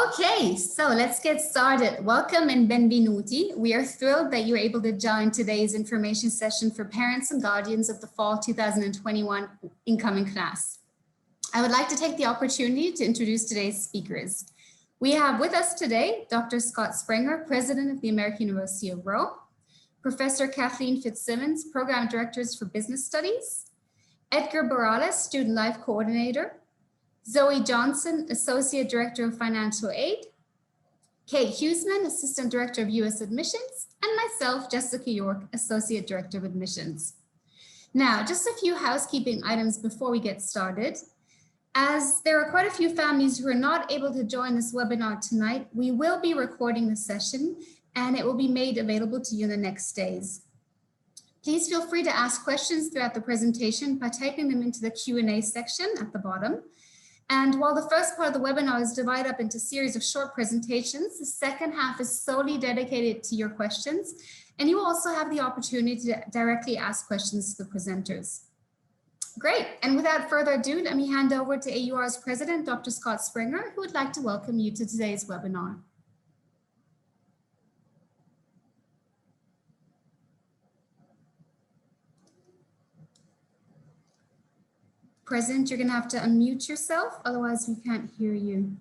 Okay, so let's get started. Welcome and benvenuti. We are thrilled that you were able to join today's information session for parents and guardians of the fall 2021 incoming class. I would like to take the opportunity to introduce today's speakers. We have with us today Dr. Scott Springer, President of the American University of Roe, Professor Kathleen Fitzsimmons, Program Directors for Business Studies, Edgar Barales, Student Life Coordinator, Zoe Johnson, Associate Director of Financial Aid, Kate Huseman, Assistant Director of U.S. Admissions, and myself, Jessica York, Associate Director of Admissions. Now, just a few housekeeping items before we get started. As there are quite a few families who are not able to join this webinar tonight, we will be recording the session and it will be made available to you in the next days. Please feel free to ask questions throughout the presentation by typing them into the Q&A section at the bottom. And while the first part of the webinar is divided up into a series of short presentations, the second half is solely dedicated to your questions. And you will also have the opportunity to directly ask questions to the presenters. Great. And without further ado, let me hand over to AUR's President, Dr. Scott Springer, who would like to welcome you to today's webinar. President, you're going to have to unmute yourself, otherwise we can't hear you.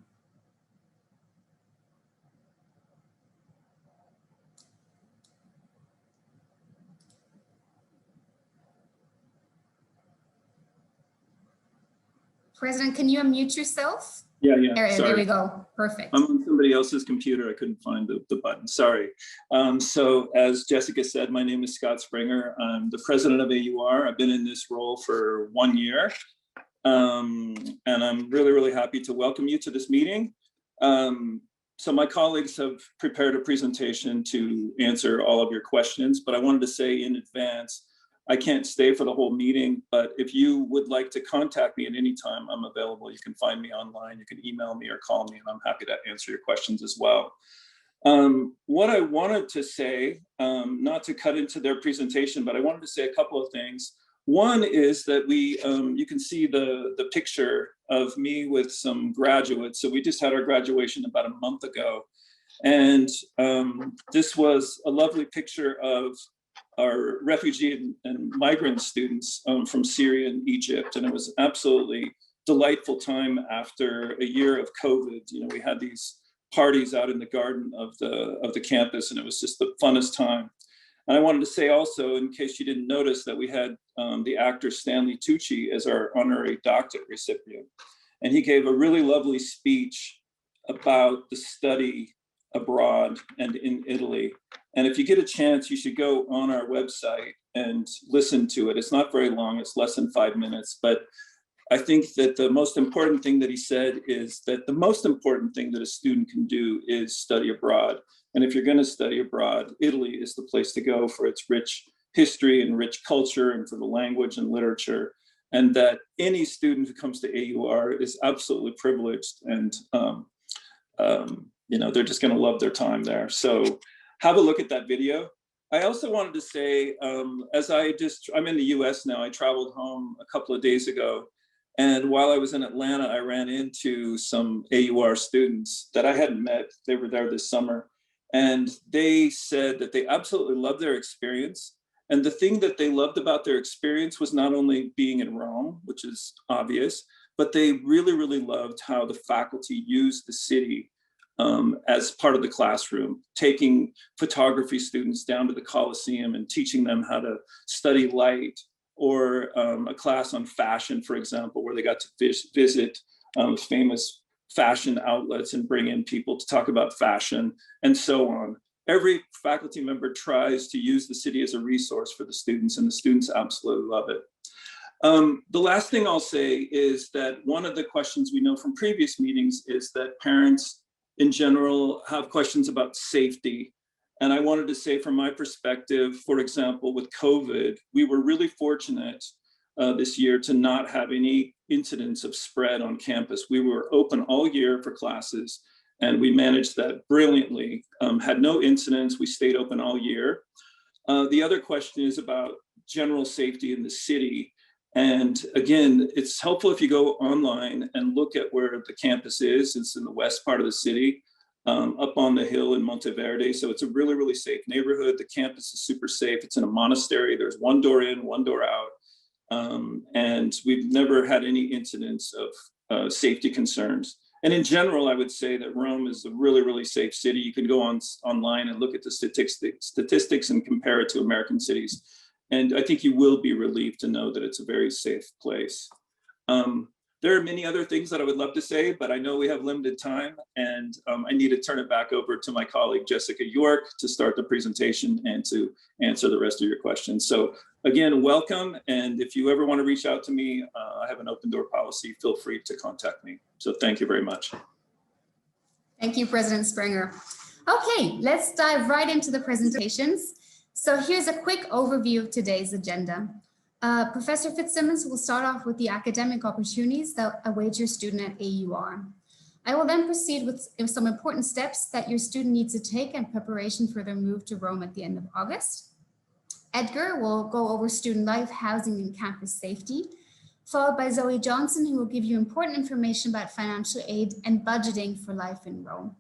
President, can you unmute yourself? Yeah. There we go. Perfect. I'm on somebody else's computer. I couldn't find the button. Sorry. So as Jessica said, my name is Scott Springer. I'm the president of AUR. I've been in this role for 1 year. And I'm really happy to welcome you to this meeting. So my colleagues have prepared a presentation to answer all of your questions, but I wanted to say in advance, I can't stay for the whole meeting, but if you would like to contact me at any time, I'm available. You can find me online, you can email me or call me, and I'm happy to answer your questions as well. What I wanted to say, not to cut into their presentation, but I wanted to say a couple of things. One is that you can see the picture of me with some graduates. So we just had our graduation about a month ago. And this was a lovely picture of our refugee and migrant students from Syria and Egypt. And it was absolutely delightful time after a year of COVID. You know, we had these parties out in the garden of the campus, and it was just the funnest time. And I wanted to say also, in case you didn't notice, that we had the actor Stanley Tucci as our honorary doctorate recipient. And he gave a really lovely speech about the study abroad and in Italy. And if you get a chance, you should go on our website and listen to it. It's not very long, it's less than 5 minutes. But I think that the most important thing that he said is that the most important thing that a student can do is study abroad. And if you're going to study abroad, Italy is the place to go for its rich history and rich culture and for the language and literature. And that any student who comes to AUR is absolutely privileged, and you know, they're just going to love their time there. So have a look at that video. I also wanted to say, I'm in the US now. I traveled home a couple of days ago. And while I was in Atlanta, I ran into some AUR students that I hadn't met. They were there this summer. And they said that they absolutely loved their experience. And the thing that they loved about their experience was not only being in Rome, which is obvious, but they really loved how the faculty used the city as part of the classroom, taking photography students down to the Colosseum and teaching them how to study light, or a class on fashion, for example, where they got to visit famous fashion outlets and bring in people to talk about fashion, and so on. Every faculty member tries to use the city as a resource for the students, and the students absolutely love it. The last thing I'll say is that one of the questions we know from previous meetings is that parents in general have questions about safety. And I wanted to say, from my perspective, for example, with COVID, we were really fortunate this year to not have any incidents of spread on campus. We were open all year for classes, and we managed that brilliantly. Had no incidents, we stayed open all year. The other question is about general safety in the city. And again, it's helpful if you go online and look at where the campus is. It's in the west part of the city, up on the hill in Monteverde. So it's a really, really safe neighborhood. The campus is super safe. It's in a monastery. There's one door in, one door out. And we've never had any incidents of safety concerns. And in general, I would say that Rome is a really, really safe city. You can go online and look at the statistics and compare it to American cities. And I think you will be relieved to know that it's a very safe place. There are many other things that I would love to say, but I know we have limited time, and I need to turn it back over to my colleague, Jessica York, to start the presentation and to answer the rest of your questions. So again, welcome. And if you ever want to reach out to me, I have an open door policy. Feel free to contact me. So thank you very much. Thank you, President Springer. Okay, let's dive right into the presentations. So here's a quick overview of today's agenda. Professor Fitzsimmons will start off with the academic opportunities that await your student at AUR. I will then proceed with some important steps that your student needs to take in preparation for their move to Rome at the end of August. Edgar will go over student life, housing, and campus safety, followed by Zoe Johnson, who will give you important information about financial aid and budgeting for life in Rome.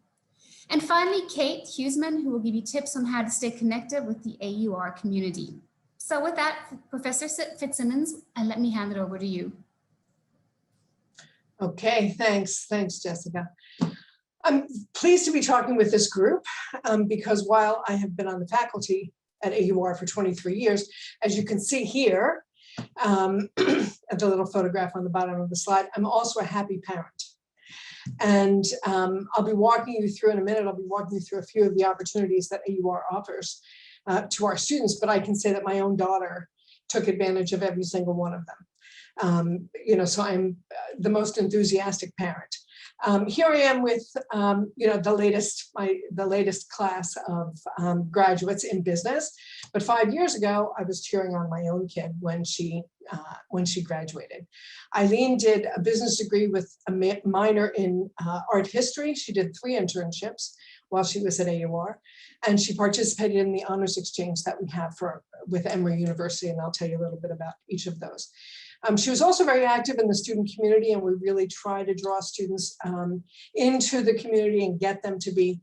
And finally, Kate Huseman, who will give you tips on how to stay connected with the AUR community. So with that, Professor Fitzsimmons, let me hand it over to you. Okay, thanks, Jessica. I'm pleased to be talking with this group because while I have been on the faculty at AUR for 23 years, as you can see here, at the little photograph on the bottom of the slide, I'm also a happy parent. And I'll be walking you through in a minute, I'll be walking you through a few of the opportunities that AUR offers to our students, but I can say that my own daughter took advantage of every single one of them. So I'm the most enthusiastic parent. Here I am with, the latest class of graduates in business. But 5 years ago, I was cheering on my own kid when she graduated. Eileen did a business degree with a minor in art history. She did 3 internships while she was at AUR, and she participated in the honors exchange that we have with Emory University, and I'll tell you a little bit about each of those. She was also very active in the student community, and we really try to draw students into the community and get them to be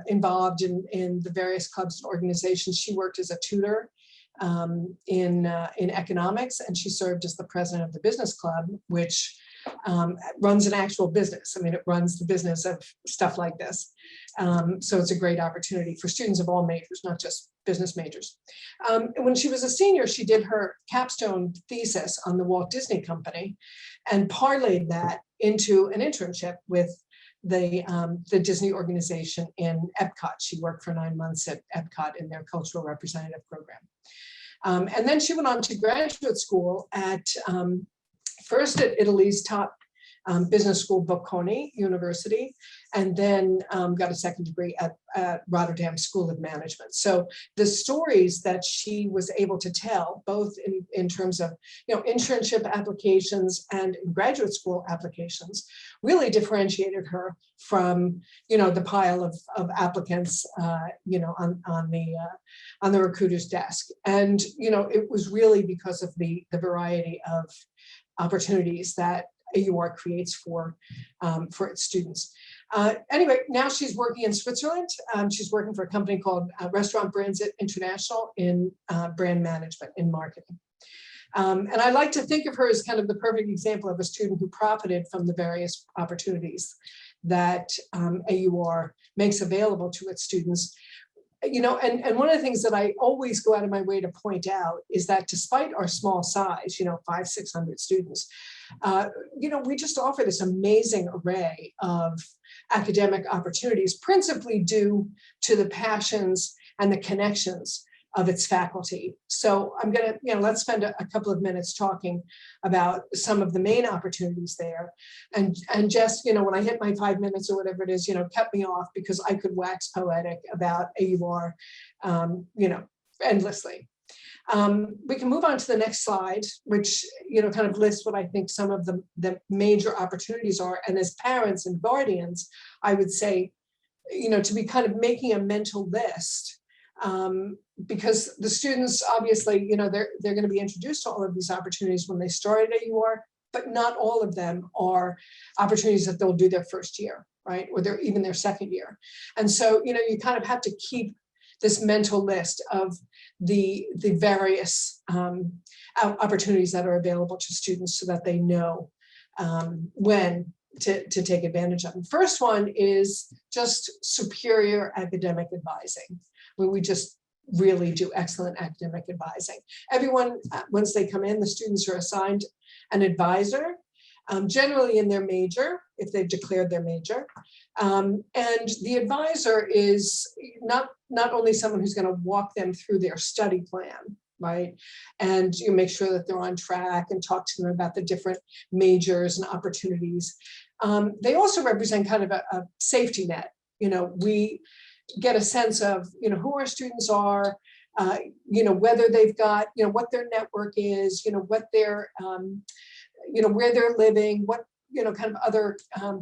involved in the various clubs and organizations. She worked as a tutor in economics, and she served as the president of the business club, which runs an actual business. I mean, it runs the business of stuff like this. So it's a great opportunity for students of all majors, not just business majors. When she was a senior, she did her capstone thesis on the Walt Disney Company and parlayed that into an internship with the Disney organization in Epcot. She worked for 9 months at Epcot in their cultural representative program. And then she went on to graduate school first at Italy's top business school, Bocconi University, and then got a second degree at Rotterdam School of Management. So the stories that she was able to tell, both in terms of internship applications and graduate school applications, really differentiated her from the pile of applicants on the recruiter's desk. And it was really because of the variety of opportunities that AUR creates for its students. Anyway, now she's working in Switzerland. She's working for a company called Restaurant Brands International in brand management, in marketing. And I like to think of her as kind of the perfect example of a student who profited from the various opportunities that AUR makes available to its students. And one of the things that I always go out of my way to point out is that despite our small size, 500-600 students, we just offer this amazing array of academic opportunities, principally due to the passions and the connections of its faculty. So I'm going to, let's spend a couple of minutes talking about some of the main opportunities there. And Jess, when I hit my 5 minutes or whatever it is, cut me off because I could wax poetic about AUR, endlessly. We can move on to the next slide, which, kind of lists what I think some of the major opportunities are. And as parents and guardians, I would say, to be kind of making a mental list because the students, obviously, you know, they're going to be introduced to all of these opportunities when they start at AUR, but not all of them are opportunities that they'll do their first year, right? Or even their second year. And so, you know, you kind of have to keep this mental list of the various opportunities that are available to students so that they know when to take advantage of them. First one is just superior academic advising, where we just really do excellent academic advising. Everyone, once they come in, the students are assigned an advisor, generally in their major, if they've declared their major. And the advisor is not only someone who's going to walk them through their study plan, right? And you make sure that they're on track and talk to them about the different majors and opportunities. They also represent kind of a safety net. You know, we get a sense of, you know, who our students are, you know, whether they've got, you know, what their network is, you know, what their, you know, where they're living, what, you know, kind of other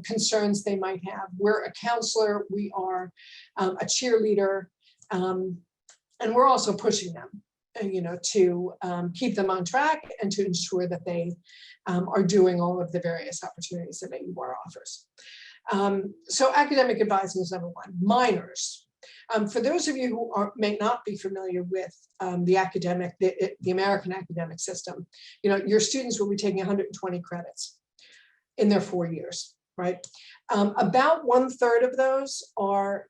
concerns they might have. We're a counselor, we are a cheerleader, and we're also pushing them, you know, to keep them on track and to ensure that they are doing all of the various opportunities that AUR offers. So academic advising is number one. Minors. For those of you who may not be familiar with the American academic system, you know, your students will be taking 120 credits in their 4 years, right? About 1/3 of those are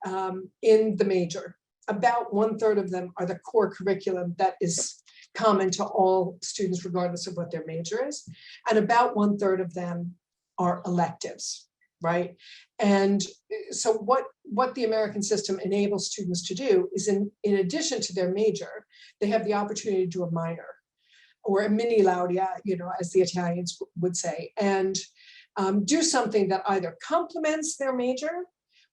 in the major. About 1/3 of them are the core curriculum that is common to all students, regardless of what their major is. And about 1/3 of them are electives, right? And so what the American system enables students to do is in addition to their major, they have the opportunity to do a minor or a mini laurea, you know, as the Italians would say, and do something that either complements their major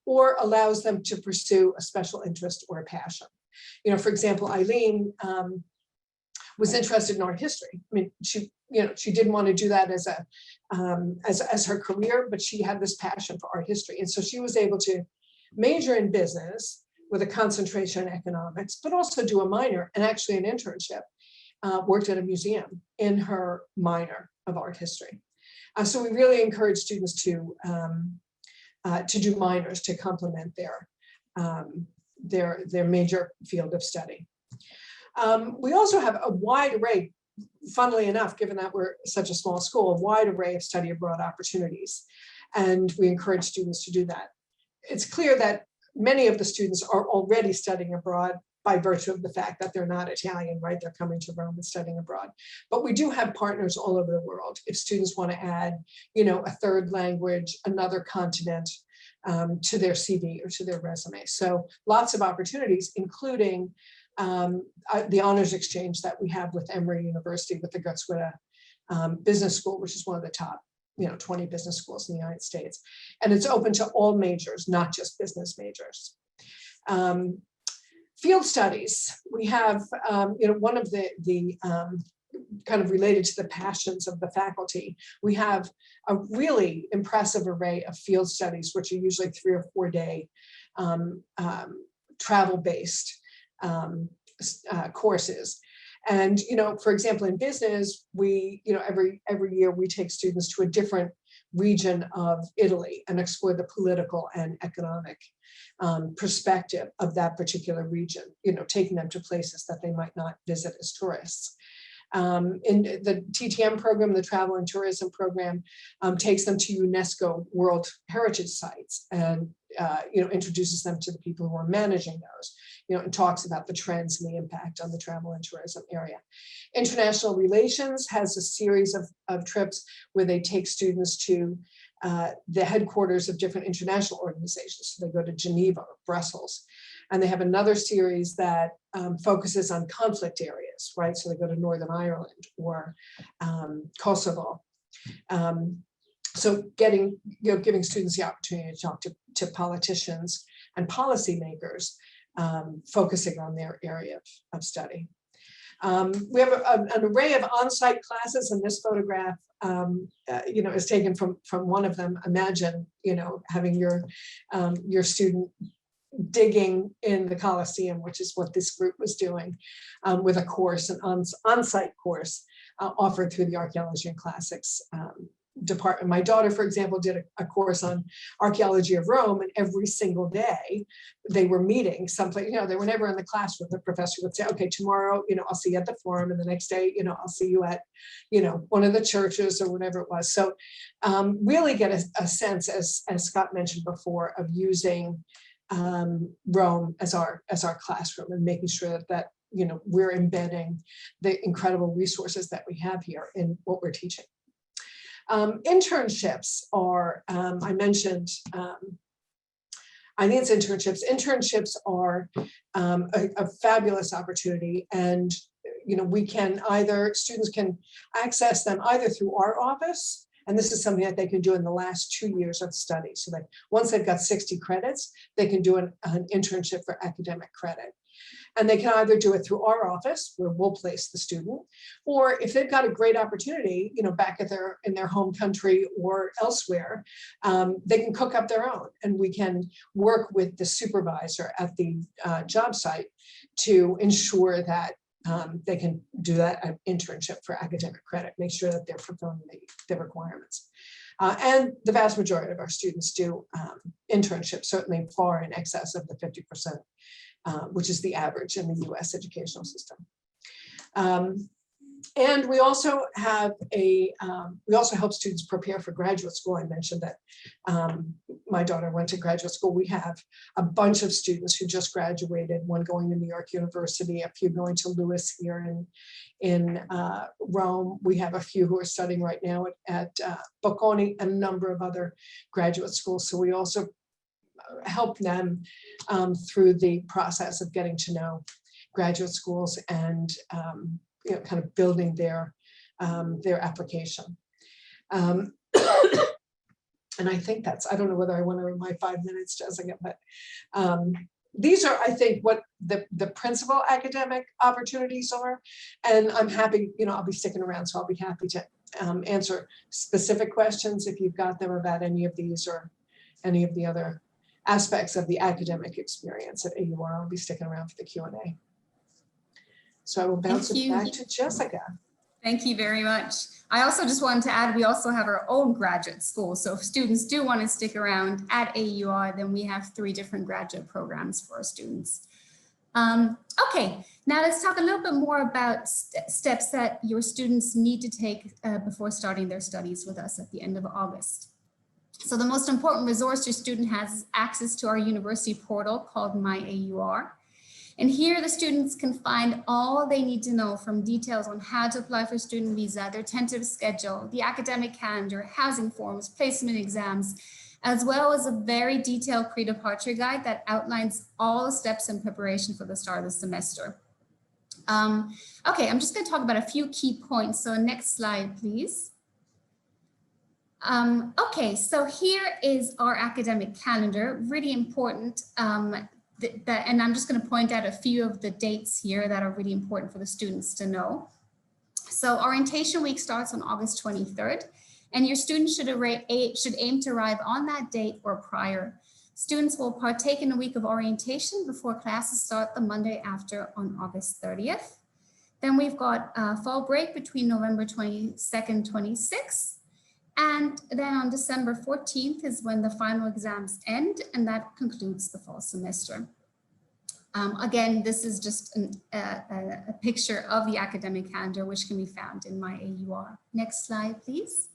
or allows them to pursue a special interest or a passion. You know, for example, Eileen was interested in art history. I mean, she didn't want to do that as her career, but she had this passion for art history. And so she was able to major in business with a concentration in economics, but also do a minor and actually an internship, worked at a museum in her minor of art history. So we really encourage students to do minors to complement their major field of study. We also have a wide array, funnily enough, given that we're such a small school, a wide array of study abroad opportunities. And we encourage students to do that. It's clear that many of the students are already studying abroad by virtue of the fact that they're not Italian, right? They're coming to Rome and studying abroad. But we do have partners all over the world. If students want to add, you know, a third language, another continent to their CV or to their resume. So lots of opportunities, including the honors exchange that we have with Emory University with the Goethe Business School, which is one of the top, you know, 20 business schools in the United States. And it's open to all majors, not just business majors. Field studies, we have, you know, one of the kind of related to the passions of the faculty, we have a really impressive array of field studies, which are usually 3 or 4 day travel-based courses. And, you know, for example, in business, we, you know, every year we take students to a different region of Italy and explore the political and economic perspective of that particular region, you know, taking them to places that they might not visit as tourists. In the TTM program, the Travel and Tourism Program, takes them to UNESCO World Heritage Sites and, you know, introduces them to the people who are managing those, you know, and talks about the trends and the impact on the travel and tourism area. International Relations has a series of trips where they take students to the headquarters of different international organizations. So they go to Geneva or Brussels. And they have another series that focuses on conflict areas, right? So they go to Northern Ireland or Kosovo. So giving students the opportunity to talk to politicians and policymakers, focusing on their area of study. We have an array of on-site classes, and this photograph, you know, is taken from one of them. Imagine, you know, having your student digging in the Colosseum, which is what this group was doing, with a course, an on-site course offered through the Archaeology and Classics department. My daughter, for example, did a course on archaeology of Rome, and every single day they were meeting someplace, they were never in the classroom. The professor would say, okay, tomorrow, I'll see you at the forum, and the next day, I'll see you at, one of the churches or whatever it was. So really get a sense, as Scott mentioned before, of using Rome as our classroom, and making sure that we're embedding the incredible resources that we have here in what we're teaching. Internships are, I mentioned, I think it's internships. Internships are a fabulous opportunity, and students can access them either through our office, and this is something that they can do in the last 2 years of study. So that once they've got 60 credits, they can do an internship for academic credit. And they can either do it through our office, where we'll place the student, or if they've got a great opportunity, back in their home country or elsewhere, they can cook up their own, and we can work with the supervisor at the job site to ensure that they can do that internship for academic credit, make sure that they're fulfilling the requirements. And the vast majority of our students do internships, certainly far in excess of the 50%. Which is the average in the US educational system. And we also have we also help students prepare for graduate school. I mentioned that my daughter went to graduate school. We have a bunch of students who just graduated, one going to New York University, a few going to Lewis here in Rome. We have a few who are studying right now at Bocconi, and a number of other graduate schools. So we also help them through the process of getting to know graduate schools and kind of building their application. And I think I don't know whether I want to my 5 minutes, Jessica, but these are, I think, what the principal academic opportunities are. And I'm happy, I'll be sticking around, so I'll be happy to answer specific questions if you've got them about any of these or any of the other aspects of the academic experience at AUR. I'll be sticking around for the Q&A. So I will bounce it back to Jessica. Thank you very much. I also just wanted to add, we also have our own graduate school. So if students do want to stick around at AUR, then we have 3 different graduate programs for our students. Okay, now let's talk a little bit more about steps that your students need to take before starting their studies with us at the end of August. So the most important resource your student has is access to our university portal called My AUR. And here the students can find all they need to know, from details on how to apply for student visa, their tentative schedule, the academic calendar, housing forms, placement exams, as well as a very detailed pre-departure guide that outlines all the steps in preparation for the start of the semester. Okay, I'm just going to talk about a few key points. So next slide, please. Okay, so here is our academic calendar, really important. And I'm just going to point out a few of the dates here that are really important for the students to know. So orientation week starts on August 23rd, and your students should aim to arrive on that date or prior. Students will partake in a week of orientation before classes start the Monday after on August 30th. Then we've got a fall break between November 22nd, 26th. And then on December 14th is when the final exams end, and that concludes the fall semester. Again, this is just a picture of the academic calendar, which can be found in My AUR. Next slide, please.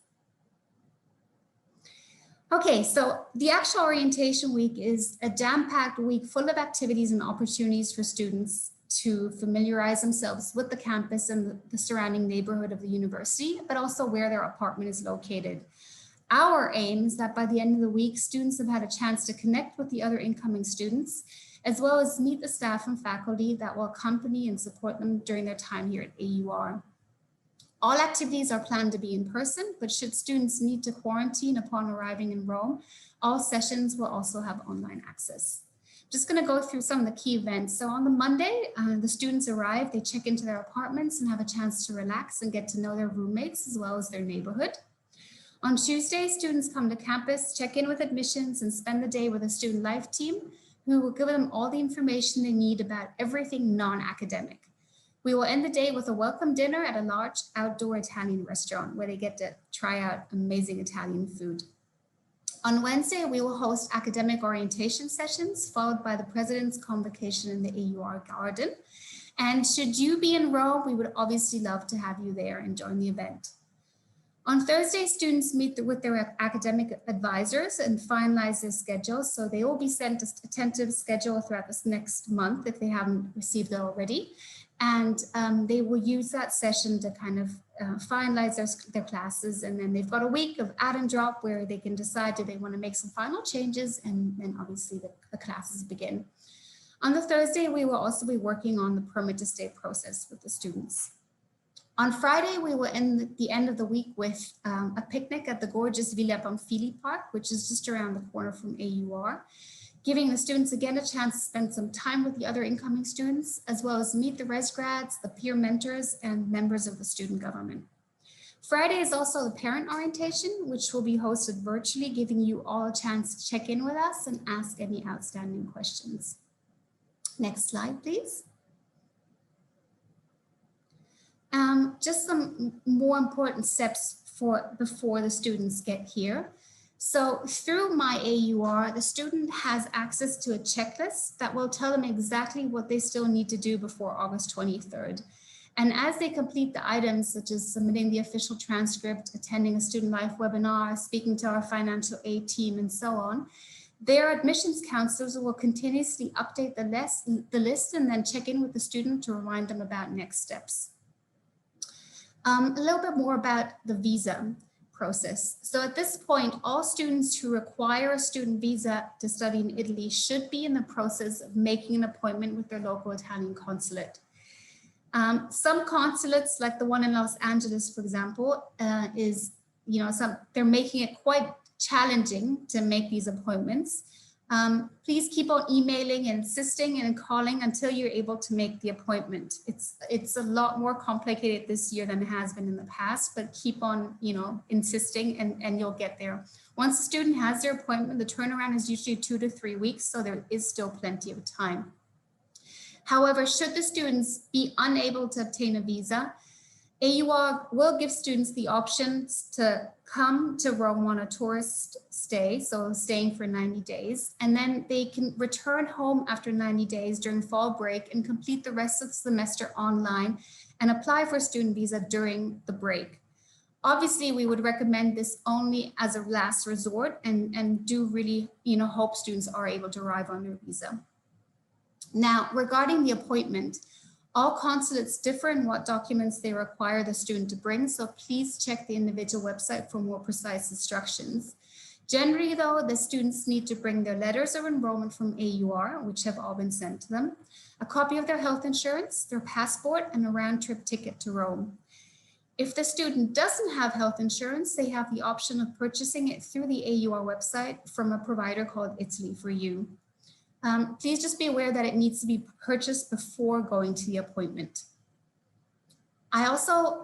Okay, so the actual orientation week is a jam-packed week full of activities and opportunities for students to familiarize themselves with the campus and the surrounding neighborhood of the university, but also where their apartment is located. Our aim is that by the end of the week, students have had a chance to connect with the other incoming students, as well as meet the staff and faculty that will accompany and support them during their time here at AUR. All activities are planned to be in person, but should students need to quarantine upon arriving in Rome, all sessions will also have online access. Just going to go through some of the key events. So on the Monday, the students arrive, they check into their apartments and have a chance to relax and get to know their roommates as well as their neighborhood. On Tuesday, students come to campus, check in with admissions, and spend the day with a student life team We will give them all the information they need about everything non-academic. We will end the day with a welcome dinner at a large outdoor Italian restaurant where they get to try out amazing Italian food. On Wednesday, we will host academic orientation sessions followed by the President's convocation in the AUR garden. And should you be in Rome, we would obviously love to have you there and join the event. On Thursday, students meet with their academic advisors and finalize their schedules. So they will be sent a tentative schedule throughout this next month if they haven't received it already. And they will use that session to kind of finalize their classes. And then they've got a week of add and drop where they can decide do they want to make some final changes, and then obviously the classes begin. On the Thursday, we will also be working on the permit to stay process with the students. On Friday, we will end the end of the week with a picnic at the gorgeous Villa Pamphili Park, which is just around the corner from AUR, giving the students again a chance to spend some time with the other incoming students, as well as meet the res grads, the peer mentors, and members of the student government. Friday is also the parent orientation, which will be hosted virtually, giving you all a chance to check in with us and ask any outstanding questions. Next slide, please. Just some more important steps before the students get here. So through My AUR, the student has access to a checklist that will tell them exactly what they still need to do before August 23rd. And as they complete the items such as submitting the official transcript, attending a student life webinar, speaking to our financial aid team, and so on, their admissions counselors will continuously update the list and then check in with the student to remind them about next steps. A little bit more about the visa process. So at this point, all students who require a student visa to study in Italy should be in the process of making an appointment with their local Italian consulate. Some consulates, like the one in Los Angeles, for example, they're making it quite challenging to make these appointments. Please keep on emailing and insisting and calling until you're able to make the appointment. It's a lot more complicated this year than it has been in the past, but keep on, insisting and you'll get there. Once the student has their appointment, the turnaround is usually 2 to 3 weeks, so there is still plenty of time. However, should the students be unable to obtain a visa, AUR will give students the options to come to Rome on a tourist stay, so staying for 90 days, and then they can return home after 90 days during fall break and complete the rest of the semester online and apply for a student visa during the break. Obviously, we would recommend this only as a last resort and do really, hope students are able to arrive on their visa. Now, regarding the appointment, all consulates differ in what documents they require the student to bring, so please check the individual website for more precise instructions. Generally, though, the students need to bring their letters of enrollment from AUR, which have all been sent to them, a copy of their health insurance, their passport, and a round-trip ticket to Rome. If the student doesn't have health insurance, they have the option of purchasing it through the AUR website from a provider called Italy for You. Please just be aware that it needs to be purchased before going to the appointment. I also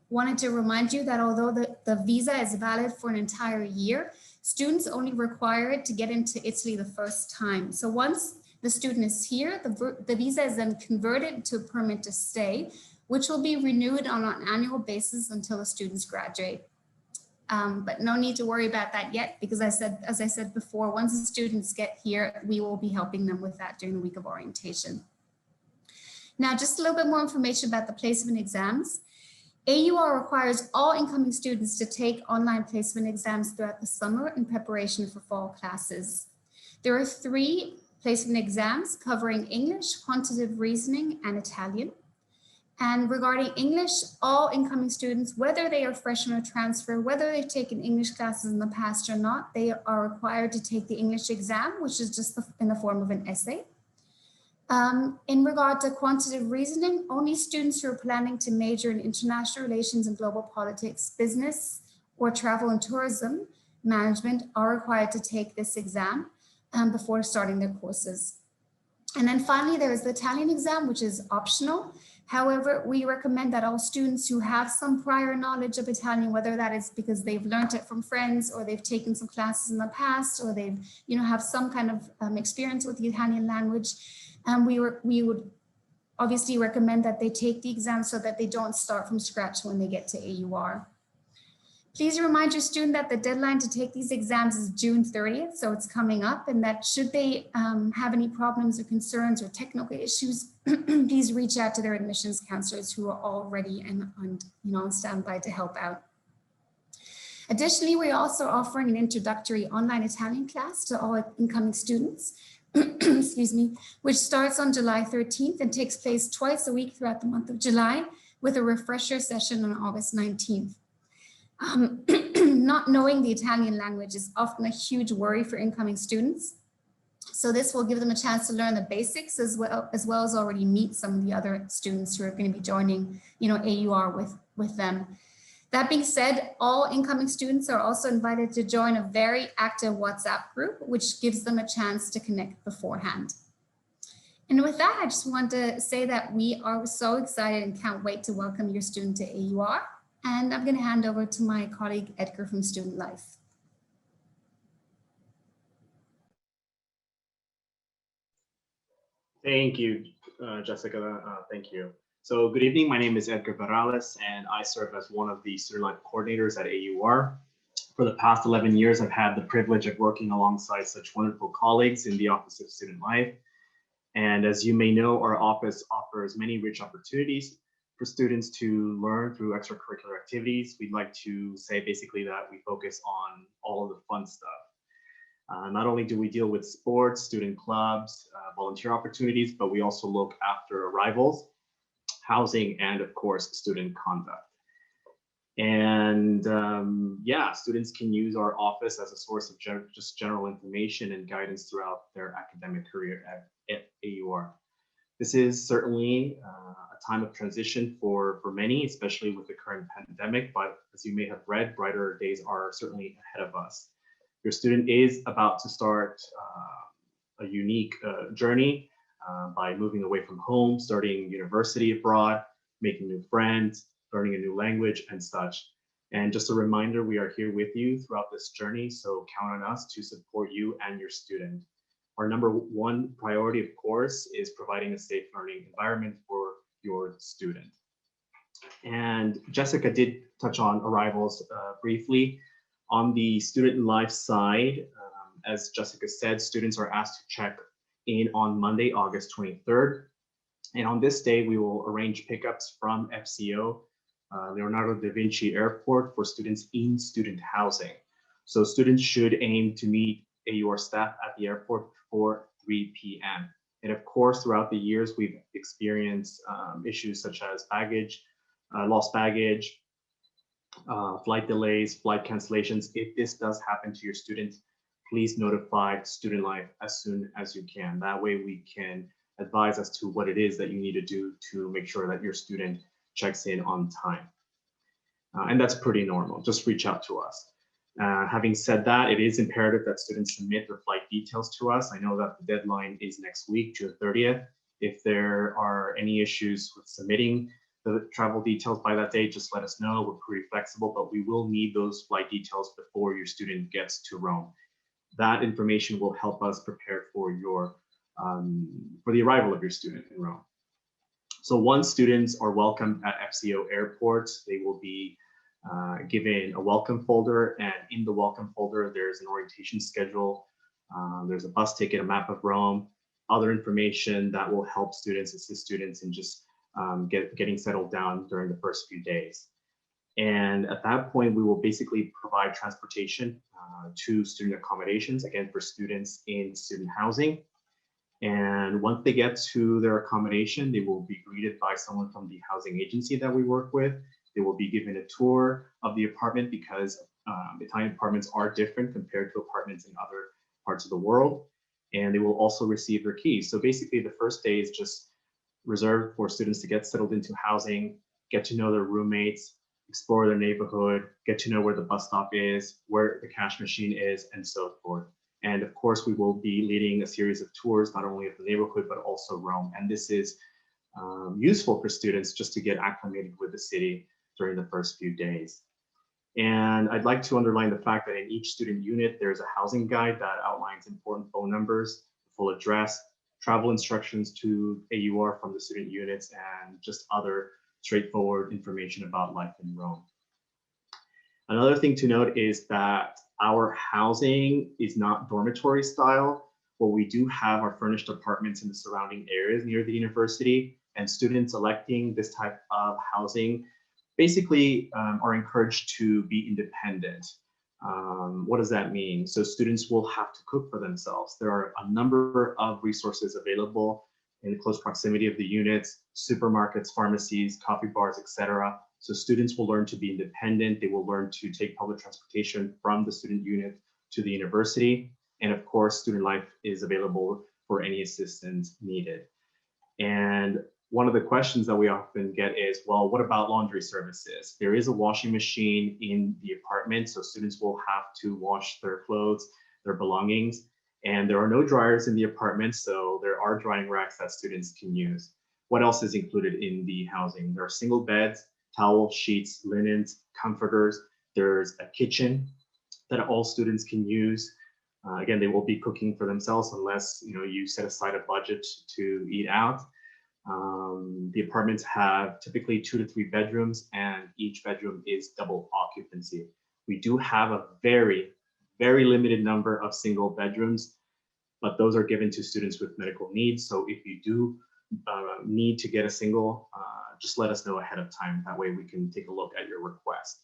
wanted to remind you that although the visa is valid for an entire year, students only require it to get into Italy the first time. So once the student is here, the visa is then converted to a permit to stay, which will be renewed on an annual basis until the students graduate. But no need to worry about that yet, because as I said before, once the students get here, we will be helping them with that during the week of orientation. Now, just a little bit more information about the placement exams. AUR requires all incoming students to take online placement exams throughout the summer in preparation for fall classes. There are 3 placement exams covering English, quantitative reasoning, and Italian. And regarding English, all incoming students, whether they are freshmen or transfer, whether they've taken English classes in the past or not, they are required to take the English exam, which is just in the form of an essay. In regard to quantitative reasoning, only students who are planning to major in international relations and global politics, business, or travel and tourism management are required to take this exam before starting their courses. And then finally, there is the Italian exam, which is optional. However, we recommend that all students who have some prior knowledge of Italian, whether that is because they've learned it from friends or they've taken some classes in the past, or they've, have some kind of experience with the Italian language, we would obviously recommend that they take the exam so that they don't start from scratch when they get to AUR. Please remind your student that the deadline to take these exams is June 30th, so it's coming up, and that should they have any problems or concerns or technical issues, please reach out to their admissions counselors who are all ready and on standby to help out. Additionally, we're also offering an introductory online Italian class to all incoming students, excuse me, which starts on July 13th and takes place twice a week throughout the month of July, with a refresher session on August 19th. Not knowing the Italian language is often a huge worry for incoming students. So this will give them a chance to learn the basics as well as already meet some of the other students who are going to be joining, AUR with them. That being said, all incoming students are also invited to join a very active WhatsApp group, which gives them a chance to connect beforehand. And with that, I just want to say that we are so excited and can't wait to welcome your student to AUR. And I'm going to hand over to my colleague, Edgar from Student Life. Thank you, Jessica. Thank you. So good evening. My name is Edgar Barrales, and I serve as one of the Student Life coordinators at AUR. For the past 11 years, I've had the privilege of working alongside such wonderful colleagues in the Office of Student Life. And as you may know, our office offers many rich opportunities for students to learn through extracurricular activities. We'd like to say basically that we focus on all of the fun stuff. Not only do we deal with sports, student clubs, volunteer opportunities, but we also look after arrivals, housing, and of course, student conduct. And yeah, students can use our office as a source of just general information and guidance throughout their academic career at AUR. This is certainly a time of transition for many, especially with the current pandemic, but as you may have read, brighter days are certainly ahead of us. Your student is about to start a unique journey by moving away from home, starting university abroad, making new friends, learning a new language and such. And just a reminder, we are here with you throughout this journey, so count on us to support you and your student. Our number one priority, of course, is providing a safe learning environment for your student. And Jessica did touch on arrivals briefly. On the student life side, as Jessica said, students are asked to check in on Monday, August 23rd. And on this day, we will arrange pickups from FCO, Leonardo da Vinci Airport, for students in student housing. So students should aim to meet AUR staff at the airport before 3 p.m. And of course, throughout the years, we've experienced issues such as baggage, lost baggage, flight delays, flight cancellations. If this does happen to your students, please notify Student Life as soon as you can. That way we can advise as to what it is that you need to do to make sure that your student checks in on time. And that's pretty normal. Just reach out to us. Having said that, it is imperative that students submit their flight details to us. I know that the deadline is next week, June 30th. If there are any issues with submitting the travel details by that date, just let us know. We're pretty flexible, but we will need those flight details before your student gets to Rome. That information will help us prepare for for the arrival of your student in Rome. So once students are welcomed at FCO Airport, they will be given a welcome folder, and in the welcome folder, there's an orientation schedule. There's a bus ticket, a map of Rome, other information that will help students, assist students in just getting settled down during the first few days. And at that point, we will basically provide transportation to student accommodations, again, for students in student housing. And once they get to their accommodation, they will be greeted by someone from the housing agency that we work with. They will be given a tour of the apartment because Italian apartments are different compared to apartments in other parts of the world. And they will also receive their keys. So basically the first day is just reserved for students to get settled into housing, get to know their roommates, explore their neighborhood, get to know where the bus stop is, where the cash machine is, and so forth. And of course, we will be leading a series of tours, not only of the neighborhood, but also Rome. And this is useful for students just to get acclimated with the city during the first few days. And I'd like to underline the fact that in each student unit, there's a housing guide that outlines important phone numbers, full address, travel instructions to AUR from the student units, and just other straightforward information about life in Rome. Another thing to note is that our housing is not dormitory style, but we do have our furnished apartments in the surrounding areas near the university, and students electing this type of housing basically are encouraged to be independent. What does that mean? So students will have to cook for themselves. There are a number of resources available in close proximity of the units, supermarkets, pharmacies, coffee bars, etc. So students will learn to be independent. They will learn to take public transportation from the student unit to the university. And of course, student life is available for any assistance needed. And one of the questions that we often get is, well, what about laundry services? There is a washing machine in the apartment, so students will have to wash their clothes, their belongings, and there are no dryers in the apartment, so there are drying racks that students can use. What else is included in the housing? There are single beds, towels, sheets, linens, comforters. There's a kitchen that all students can use. Again, they will be cooking for themselves unless you set aside a budget to eat out. The apartments have typically 2 to 3 bedrooms, and each bedroom is double occupancy. We do have a very, very limited number of single bedrooms, but those are given to students with medical needs. So if you do need to get a single, just let us know ahead of time. That way we can take a look at your request.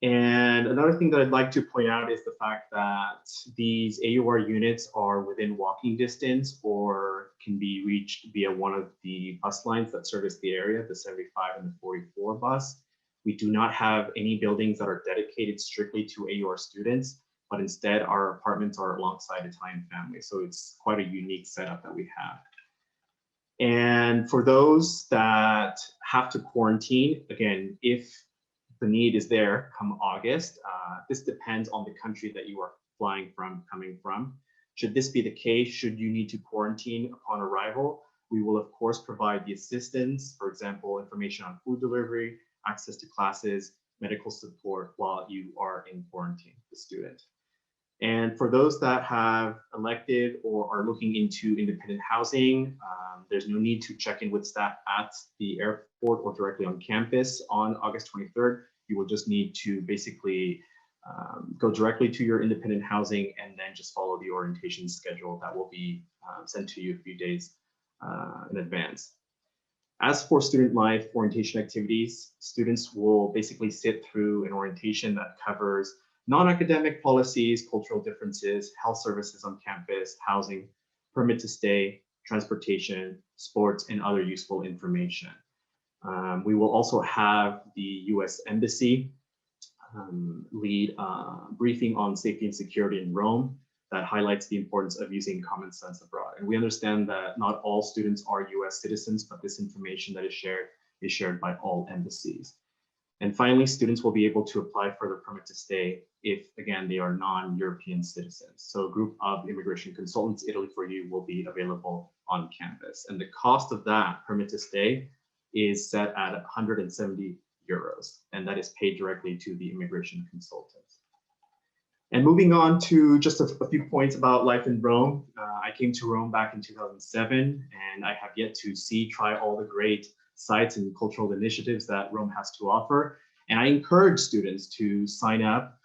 And another thing that I'd like to point out is the fact that these AUR units are within walking distance or can be reached via one of the bus lines that service the area, the 75 and the 44 bus. We do not have any buildings that are dedicated strictly to AUR students, but instead our apartments are alongside Italian families. So it's quite a unique setup that we have. And for those that have to quarantine, again, if the need is there come August. This depends on the country that you are coming from. Should this be the case, should you need to quarantine upon arrival, we will of course provide the assistance, for example, information on food delivery, access to classes, medical support while you are in quarantine, the student. And for those that have elected or are looking into independent housing, there's no need to check in with staff at the airport or directly on campus on August 23rd. You will just need to basically go directly to your independent housing and then just follow the orientation schedule that will be sent to you a few days in advance. As for student life orientation activities, students will basically sit through an orientation that covers non-academic policies, cultural differences, health services on campus, housing, permit to stay, transportation, sports, and other useful information. We will also have the US Embassy lead a briefing on safety and security in Rome that highlights the importance of using common sense abroad. And we understand that not all students are US citizens, but this information that is shared by all embassies. And finally, students will be able to apply for the permit to stay if, again, they are non-European citizens. So a group of immigration consultants, Italy for You, will be available on campus. And the cost of that permit to stay is set at 170 euros, and that is paid directly to the immigration consultants. And moving on to just a few points about life in Rome. I came to Rome back in 2007, and I have yet to try all the great sites and cultural initiatives that Rome has to offer. And I encourage students to sign up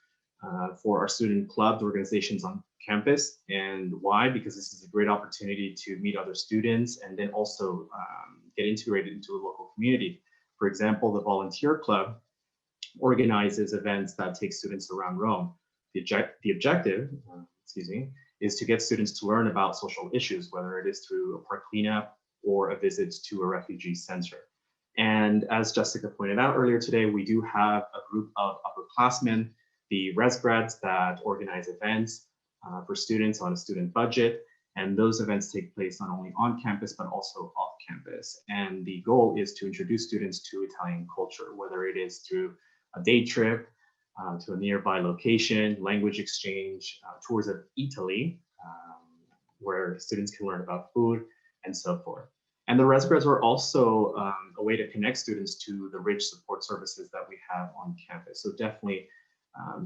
for our student clubs, organizations on campus. And why? Because this is a great opportunity to meet other students and then also get integrated into the local community. For example, the Volunteer Club organizes events that take students around Rome. The objective, is to get students to learn about social issues, whether it is through a park cleanup or a visit to a refugee center. And as Jessica pointed out earlier today, we do have a group of upperclassmen, the res grads, that organize events for students on a student budget. And those events take place not only on campus, but also off campus. And the goal is to introduce students to Italian culture, whether it is through a day trip, to a nearby location, language exchange, tours of Italy, where students can learn about food and so forth. And the ResGrads are also a way to connect students to the rich support services that we have on campus. So definitely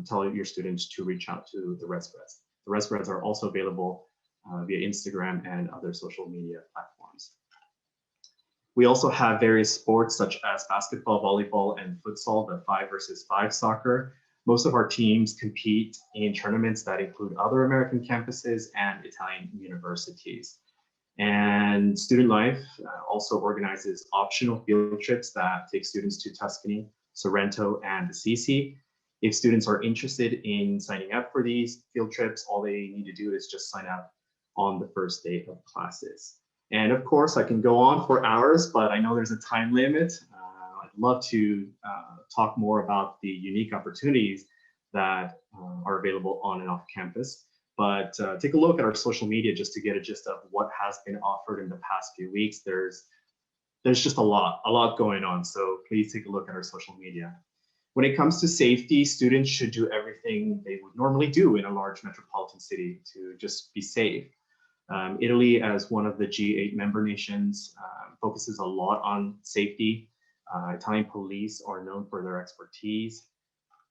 tell your students to reach out to the ResGrads. The ResGrads are also available via Instagram and other social media platforms. We also have various sports such as basketball, volleyball, and futsal, the 5-versus-5 soccer. Most of our teams compete in tournaments that include other American campuses and Italian universities. And Student Life also organizes optional field trips that take students to Tuscany, Sorrento, and Assisi. If students are interested in signing up for these field trips, all they need to do is just sign up on the first day of classes. And of course, I can go on for hours, but I know there's a time limit. I'd love to talk more about the unique opportunities that are available on and off campus. But take a look at our social media just to get a gist of what has been offered in the past few weeks. There's just a lot going on. So please take a look at our social media. When it comes to safety, students should do everything they would normally do in a large metropolitan city to just be safe. Italy, as one of the G8 member nations, focuses a lot on safety. Italian police are known for their expertise.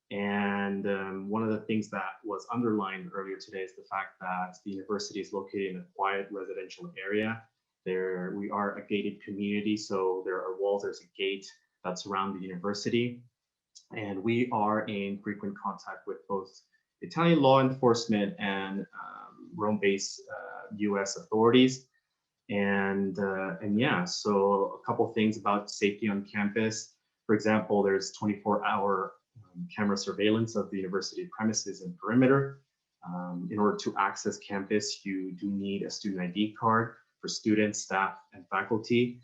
And one of the things that was underlined earlier today is the fact that the university is located in a quiet residential area. We are a gated community, so there are walls, there's a gate that surround the university. And we are in frequent contact with both Italian law enforcement and Rome-based US authorities. And yeah, so a couple things about safety on campus. For example, there's 24-hour camera surveillance of the university premises and perimeter. In order to access campus, you do need a student ID card for students, staff, and faculty.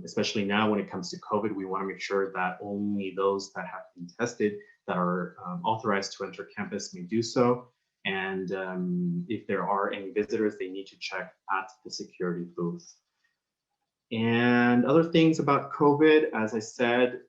Especially now when it comes to COVID, we want to make sure that only those that have been tested that are authorized to enter campus may do so. And if there are any visitors, they need to check at the security booth. And other things about COVID, as I said,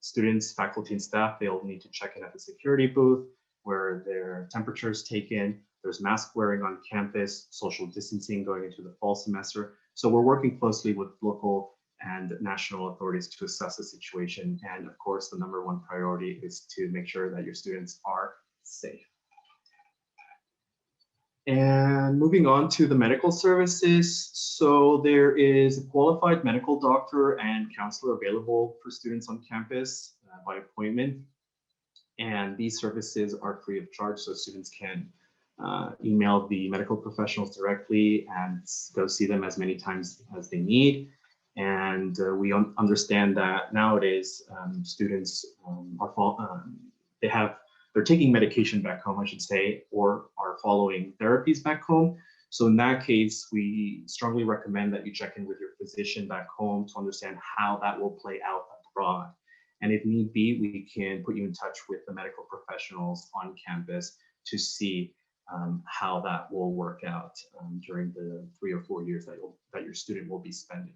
students, faculty, and staff, they'll need to check in at the security booth where their temperature is taken. There's mask wearing on campus, social distancing going into the fall semester. So we're working closely with local and national authorities to assess the situation. And of course, the #1 priority is to make sure that your students are safe. And moving on to the medical services. So there is a qualified medical doctor and counselor available for students on campus by appointment. And these services are free of charge, so students can email the medical professionals directly and go see them as many times as they need. And we understand that nowadays students they're taking medication back home, I should say, or are following therapies back home. So in that case, we strongly recommend that you check in with your physician back home to understand how that will play out abroad. And if need be, we can put you in touch with the medical professionals on campus to see how that will work out during the 3 or 4 years that your student will be spending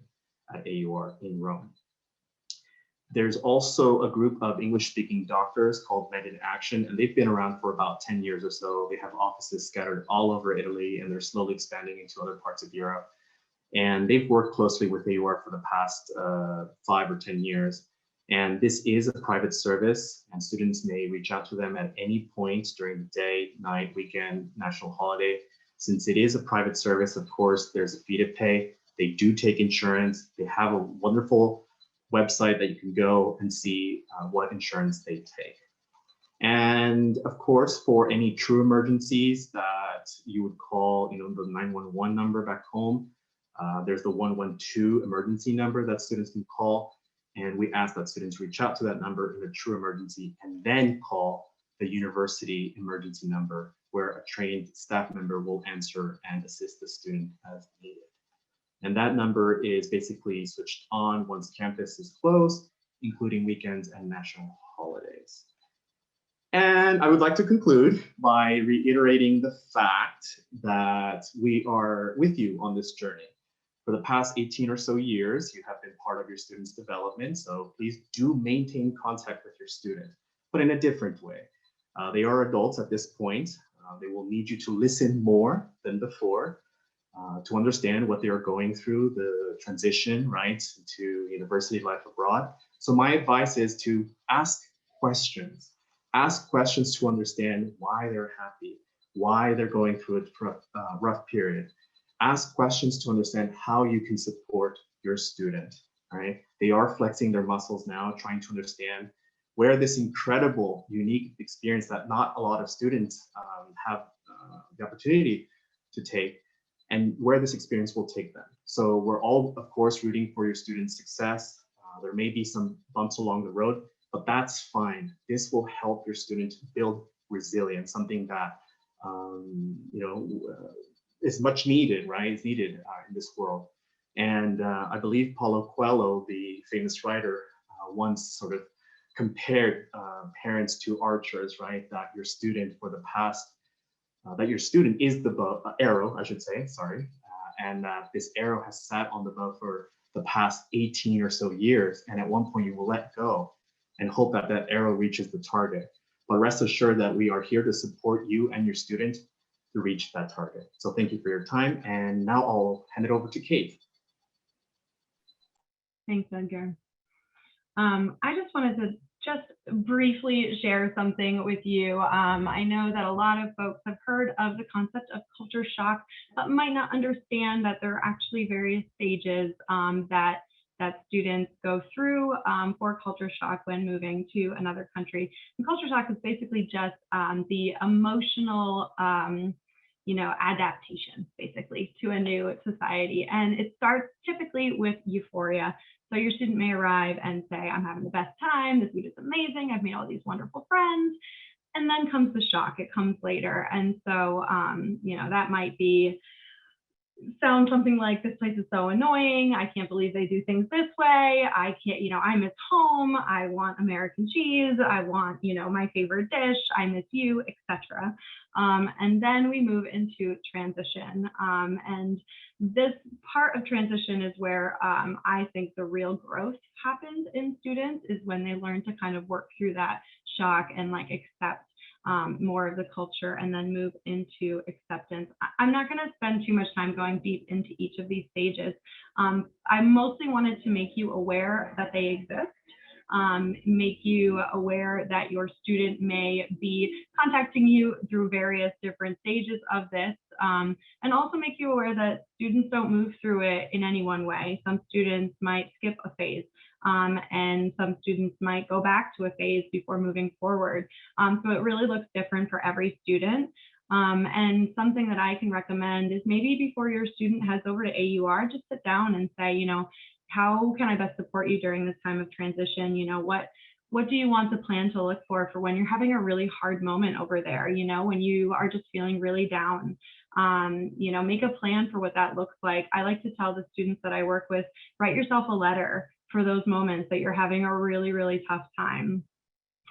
at AUR in Rome. There's also a group of English-speaking doctors called Med in Action, and they've been around for about 10 years or so. They have offices scattered all over Italy, and they're slowly expanding into other parts of Europe. And they've worked closely with AUR for the past 5 or 10 years. And this is a private service, and students may reach out to them at any point during the day, night, weekend, national holiday. Since it is a private service, of course, there's a fee to pay. They do take insurance. They have a wonderful website that you can go and see what insurance they take. And of course, for any true emergencies that you would call, the 911 number back home, there's the 112 emergency number that students can call. And we ask that students reach out to that number in a true emergency and then call the university emergency number, where a trained staff member will answer and assist the student as needed. And that number is basically switched on once campus is closed, including weekends and national holidays. And I would like to conclude by reiterating the fact that we are with you on this journey. For the past 18 or so years, you have been part of your students' development, so please do maintain contact with your student. but in a different way. They are adults at this point. They will need you to listen more than before, to understand what they are going through, the transition, right, to university life abroad. So my advice is to ask questions. Ask questions to understand why they're happy, why they're going through a rough period. Ask questions to understand how you can support your student, right? They are flexing their muscles now, trying to understand where this incredible, unique experience that not a lot of students have the opportunity to take, and where this experience will take them. So we're all, of course, rooting for your students' success. There may be some bumps along the road, but that's fine. This will help your student build resilience, something that is much needed, right? It's needed in this world. And I believe Paulo Coelho, the famous writer, once sort of compared parents to archers, right? That your student for the past, that your student is the arrow, I should say, sorry. And that this arrow has sat on the bow for the past 18 or so years. And at one point you will let go and hope that that arrow reaches the target. But rest assured that we are here to support you and your student to reach that target. So thank you for your time. And now I'll hand it over to Kate. Thanks, Edgar. I just wanted to briefly share something with you. I know that a lot of folks have heard of the concept of culture shock, but might not understand that there are actually various stages that students go through for culture shock when moving to another country. And culture shock is basically just the emotional adaptation basically to a new society. And it starts typically with euphoria. So your student may arrive and say, I'm having the best time, the food is amazing, I've made all these wonderful friends. And then comes the shock, it comes later. And so, that might sound something like, this place is so annoying, I can't believe they do things this way, I can't, I miss home, I want American cheese, I want, my favorite dish, I miss you, etc. And then we move into transition. And this part of transition is where I think the real growth happens in students, is when they learn to kind of work through that shock and accept more of the culture and then move into acceptance. I'm not going to spend too much time going deep into each of these stages. I mostly wanted to make you aware that they exist. Make you aware that your student may be contacting you through various different stages of this, and also make you aware that students don't move through it in any one way. Some students might skip a phase, and some students might go back to a phase before moving forward. So it really looks different for every student. And something that I can recommend is maybe before your student heads over to AUR, just sit down and say, how can I best support you during this time of transition? What do you want the plan to look for when you're having a really hard moment over there? When you are just feeling really down, make a plan for what that looks like. I like to tell the students that I work with, write yourself a letter for those moments that you're having a really, really tough time.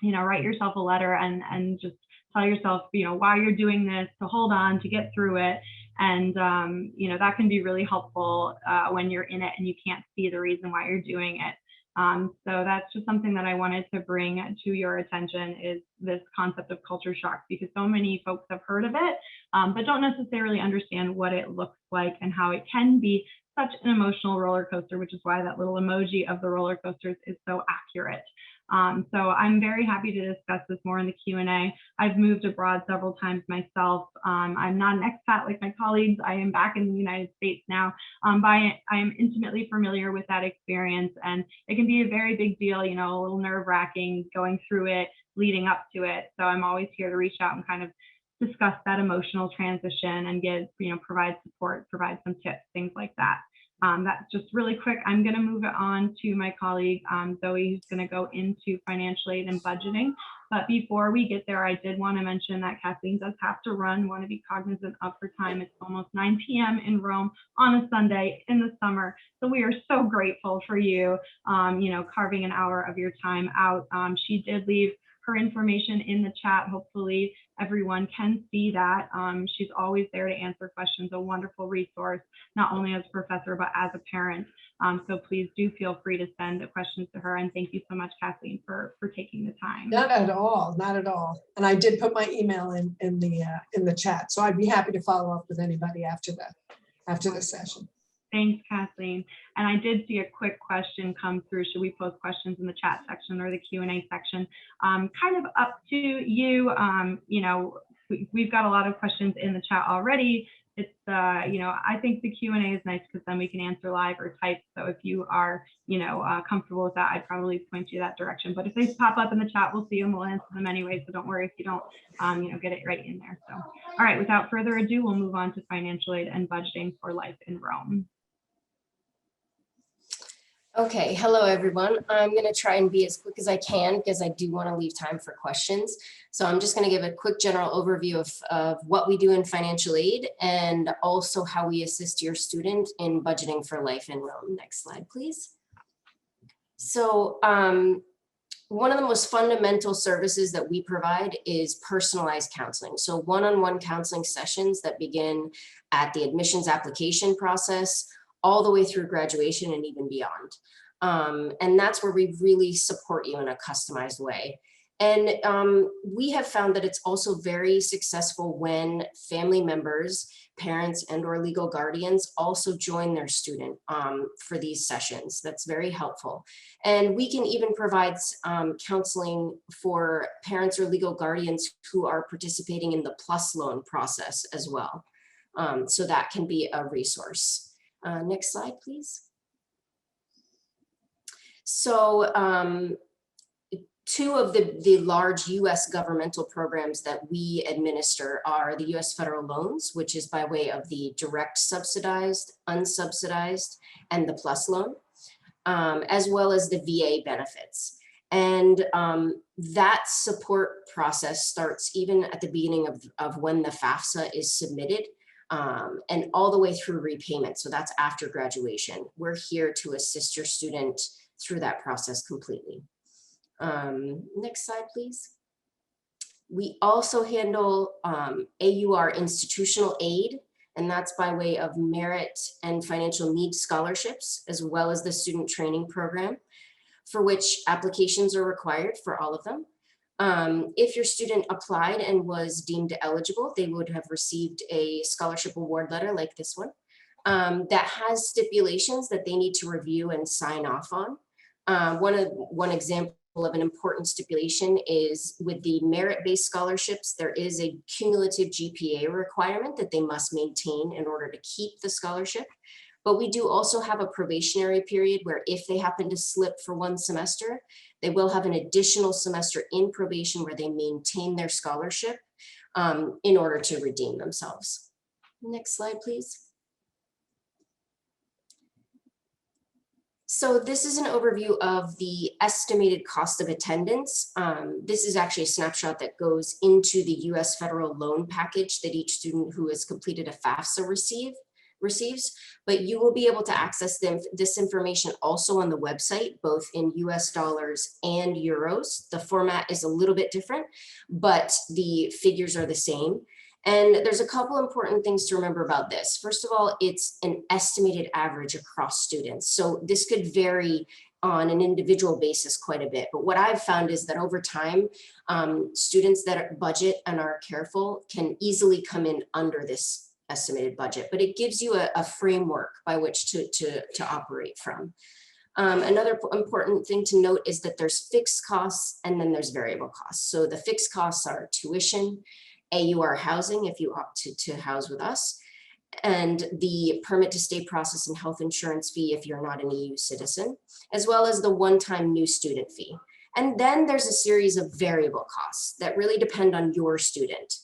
Write yourself a letter and just tell yourself, why you're doing this, to hold on, to get through it. And, that can be really helpful when you're in it and you can't see the reason why you're doing it. So that's just something that I wanted to bring to your attention, is this concept of culture shock, because so many folks have heard of it, but don't necessarily understand what it looks like and how it can be such an emotional roller coaster, which is why that little emoji of the roller coasters is so accurate. So I'm very happy to discuss this more in the Q&A. I've moved abroad several times myself. I'm not an expat like my colleagues. I am back in the United States now, but I am intimately familiar with that experience, and it can be a very big deal, a little nerve-wracking going through it, leading up to it. So I'm always here to reach out and kind of discuss that emotional transition and provide support, provide some tips, things like that. That's just really quick. I'm going to move it on to my colleague, Zoe, who's going to go into financial aid and budgeting. But before we get there, I did want to mention that Kathleen does have to run. Want to be cognizant of her time. It's almost 9 p.m. in Rome on a Sunday in the summer. So we are so grateful for you, carving an hour of your time out. She did leave her information in the chat. Hopefully everyone can see that. She's always there to answer questions, a wonderful resource, not only as a professor, but as a parent. So please do feel free to send the questions to her. And thank you so much, Kathleen, for taking the time. Not at all, not at all. And I did put my email in the chat, so I'd be happy to follow up with anybody after the session. Thanks, Kathleen. And I did see a quick question come through. Should we post questions in the chat section or the Q&A section? Kind of up to you. You know, we've got a lot of questions in the chat already. It's, you know, I think the Q&A is nice because then we can answer live or type. So if you are, you know, comfortable with that, I'd probably point you that direction. But if they pop up in the chat, we'll see them. We'll answer them anyway. So don't worry if you don't, you know, get it right in there. So, all right, without further ado, we'll move on to financial aid and budgeting for life in Rome. Okay, hello everyone. I'm going to try and be as quick as I can because I do want to leave time for questions. So I'm just going to give a quick general overview of what we do in financial aid and also how we assist your student in budgeting for life in Rome. Next slide, please. So one of the most fundamental services that we provide is personalized counseling. So one-on-one counseling sessions that begin at the admissions application process all the way through graduation and even beyond. And that's where we really support you in a customized way. And we have found that it's also very successful when family members, parents and or legal guardians also join their student for these sessions. That's very helpful. And we can even provide counseling for parents or legal guardians who are participating in the PLUS loan process as well. So that can be a resource. Next slide, please. So two of the large US governmental programs that we administer are the US federal loans, which is by way of the direct subsidized, unsubsidized, and the PLUS loan, as well as the VA benefits. And that support process starts even at the beginning of when the FAFSA is submitted. And all the way through repayment. So that's after graduation. We're here to assist your student through that process completely. Next slide, please. We also handle AUR institutional aid, and that's by way of merit and financial needs scholarships, as well as the student training program, for which applications are required for all of them. If your student applied and was deemed eligible, they would have received a scholarship award letter like this one that has stipulations that they need to review and sign off on. One example of an important stipulation is with the merit-based scholarships, there is a cumulative GPA requirement that they must maintain in order to keep the scholarship. But we do also have a probationary period where if they happen to slip for one semester, they will have an additional semester in probation where they maintain their scholarship in order to redeem themselves. Next slide, please. So this is an overview of the estimated cost of attendance. This is actually a snapshot that goes into the US federal loan package that each student who has completed a FAFSA receives, but you will be able to access this information also on the website, both in US dollars and euros. The format is a little bit different, but the figures are the same. And there's a couple important things to remember about this. First of all, it's an estimated average across students. So this could vary on an individual basis quite a bit. But what I've found is that over time, students that budget and are careful can easily come in under this estimated budget, but it gives you a framework by which to operate from. Another important thing to note is that there's fixed costs and then there's variable costs. So the fixed costs are tuition, AUR housing if you opt to house with us, and the permit to stay process and health insurance fee if you're not an EU citizen, as well as the one-time new student fee. And then there's a series of variable costs that really depend on your student.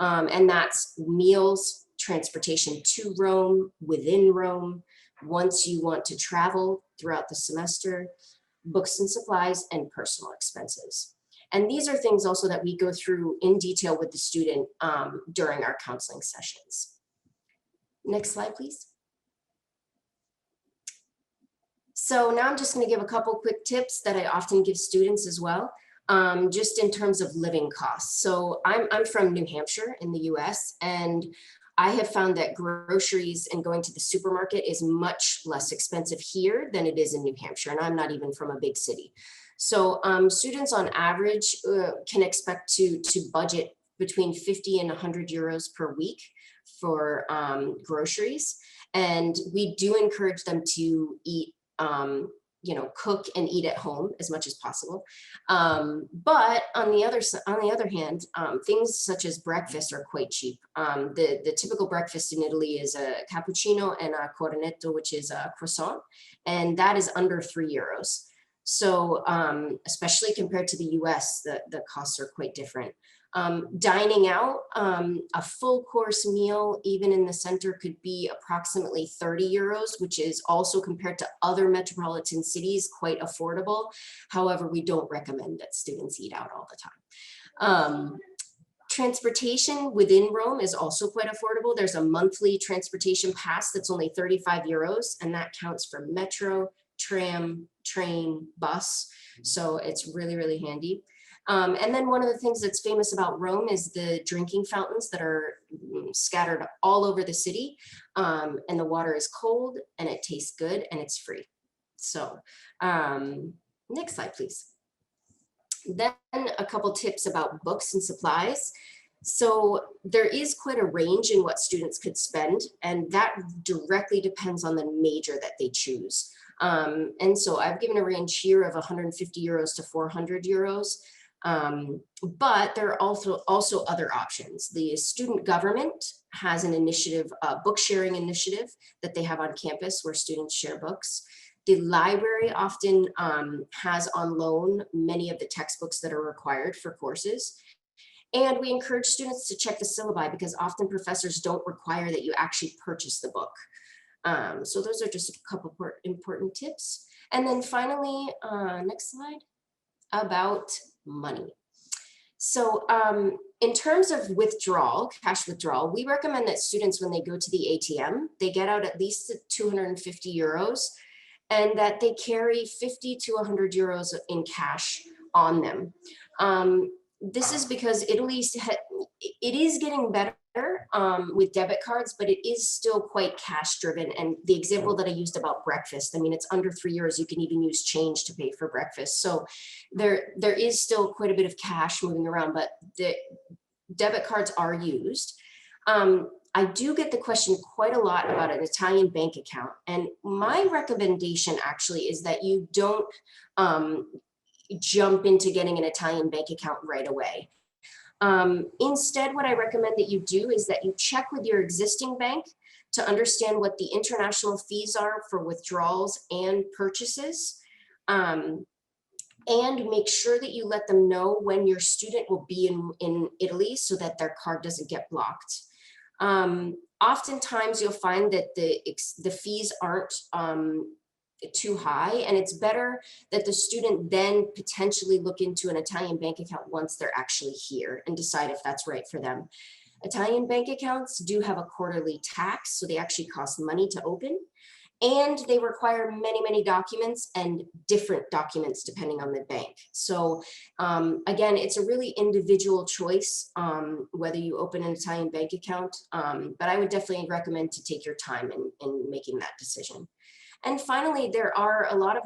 And that's meals, transportation to Rome, within Rome, once you want to travel throughout the semester, books and supplies, and personal expenses. And these are things also that we go through in detail with the student during our counseling sessions. Next slide, please. So now I'm just going to give a couple quick tips that I often give students as well. just in terms of living costs. So I'm from New Hampshire in the US, and I have found that groceries and going to the supermarket is much less expensive here than it is in New Hampshire. And I'm not even from a big city. So students on average can expect to budget between 50 and 100 euros per week for groceries. And we do encourage them to eat, cook and eat at home as much as possible. But on the other hand, things such as breakfast are quite cheap. The typical breakfast in Italy is a cappuccino and a cornetto, which is a croissant, and that is under 3 euros. So especially compared to the US, the costs are quite different. Dining out, a full course meal, even in the center, could be approximately 30 euros, which is also compared to other metropolitan cities quite affordable. However, we don't recommend that students eat out all the time. Transportation within Rome is also quite affordable. There's a monthly transportation pass that's only 35 euros, and that counts for metro, tram, train, bus. So it's really, really handy. And then one of the things that's famous about Rome is the drinking fountains that are scattered all over the city. And the water is cold and it tastes good and it's free. So next slide, please. Then a couple tips about books and supplies. So there is quite a range in what students could spend, and that directly depends on the major that they choose. And so I've given a range here of 150 euros to 400 euros. But there are also other options. The student government has an initiative, a book sharing initiative that they have on campus where students share books. The library often has on loan many of the textbooks that are required for courses. And we encourage students to check the syllabi because often professors don't require that you actually purchase the book. So those are just a couple of important tips. And then finally, next slide, about money. So in terms of withdrawal, cash withdrawal, we recommend that students, when they go to the ATM, they get out at least 250 euros and that they carry 50 to 100 euros in cash on them. This is because Italy, it is getting better with debit cards, but it is still quite cash driven. And the example that I used about breakfast, I mean, it's under 3 euros. You can even use change to pay for breakfast. So there is still quite a bit of cash moving around, but the debit cards are used. I do get the question quite a lot about an Italian bank account. And my recommendation actually is that you don't jump into getting an Italian bank account right away. Instead, what I recommend that you do is that you check with your existing bank to understand what the international fees are for withdrawals and purchases. And make sure that you let them know when your student will be in Italy so that their card doesn't get blocked. Oftentimes you'll find that the fees aren't too high, and it's better that the student then potentially look into an Italian bank account once they're actually here and decide if that's right for them. Italian bank accounts do have a quarterly tax, so they actually cost money to open, and they require many, many documents and different documents depending on the bank. So again, it's a really individual choice whether you open an Italian bank account, but I would definitely recommend to take your time in making that decision. And finally, there are a lot of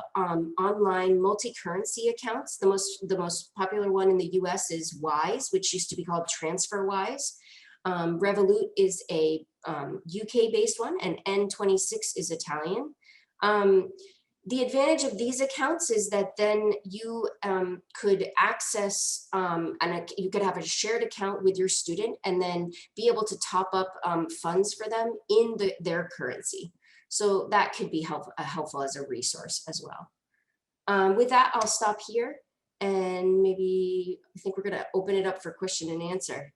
online multi-currency accounts. The most popular one in the US is Wise, which used to be called TransferWise. Revolut is a UK-based one, and N26 is Italian. The advantage of these accounts is that then you could access, you could have a shared account with your student and then be able to top up funds for them in their currency. So that could be helpful as a resource as well. With that, I'll stop here, and maybe I think we're going to open it up for question and answer.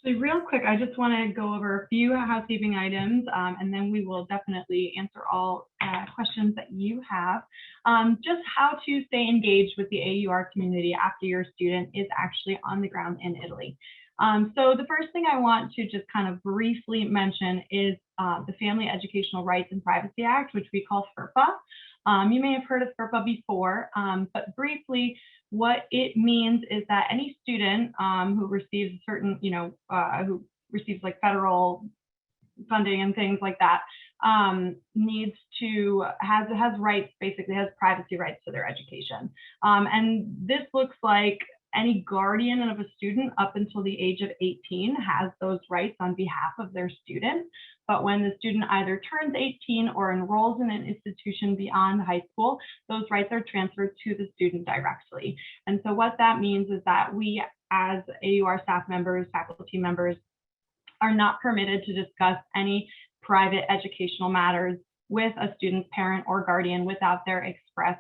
So real quick, I just want to go over a few housekeeping items, and then we will definitely answer all questions that you have. Just how to stay engaged with the AUR community after your student is actually on the ground in Italy. So the first thing I want to just kind of briefly mention is the Family Educational Rights and Privacy Act, which we call FERPA. You may have heard of FERPA before, but briefly, what it means is that any student who receives certain, who receives like federal funding and things like that, needs to, has rights, basically has privacy rights to their education. And this looks like any guardian of a student up until the age of 18 has those rights on behalf of their student. But when the student either turns 18 or enrolls in an institution beyond high school, those rights are transferred to the student directly. And so what that means is that we, as AUR staff members, faculty members, are not permitted to discuss any private educational matters with a student's parent or guardian without their express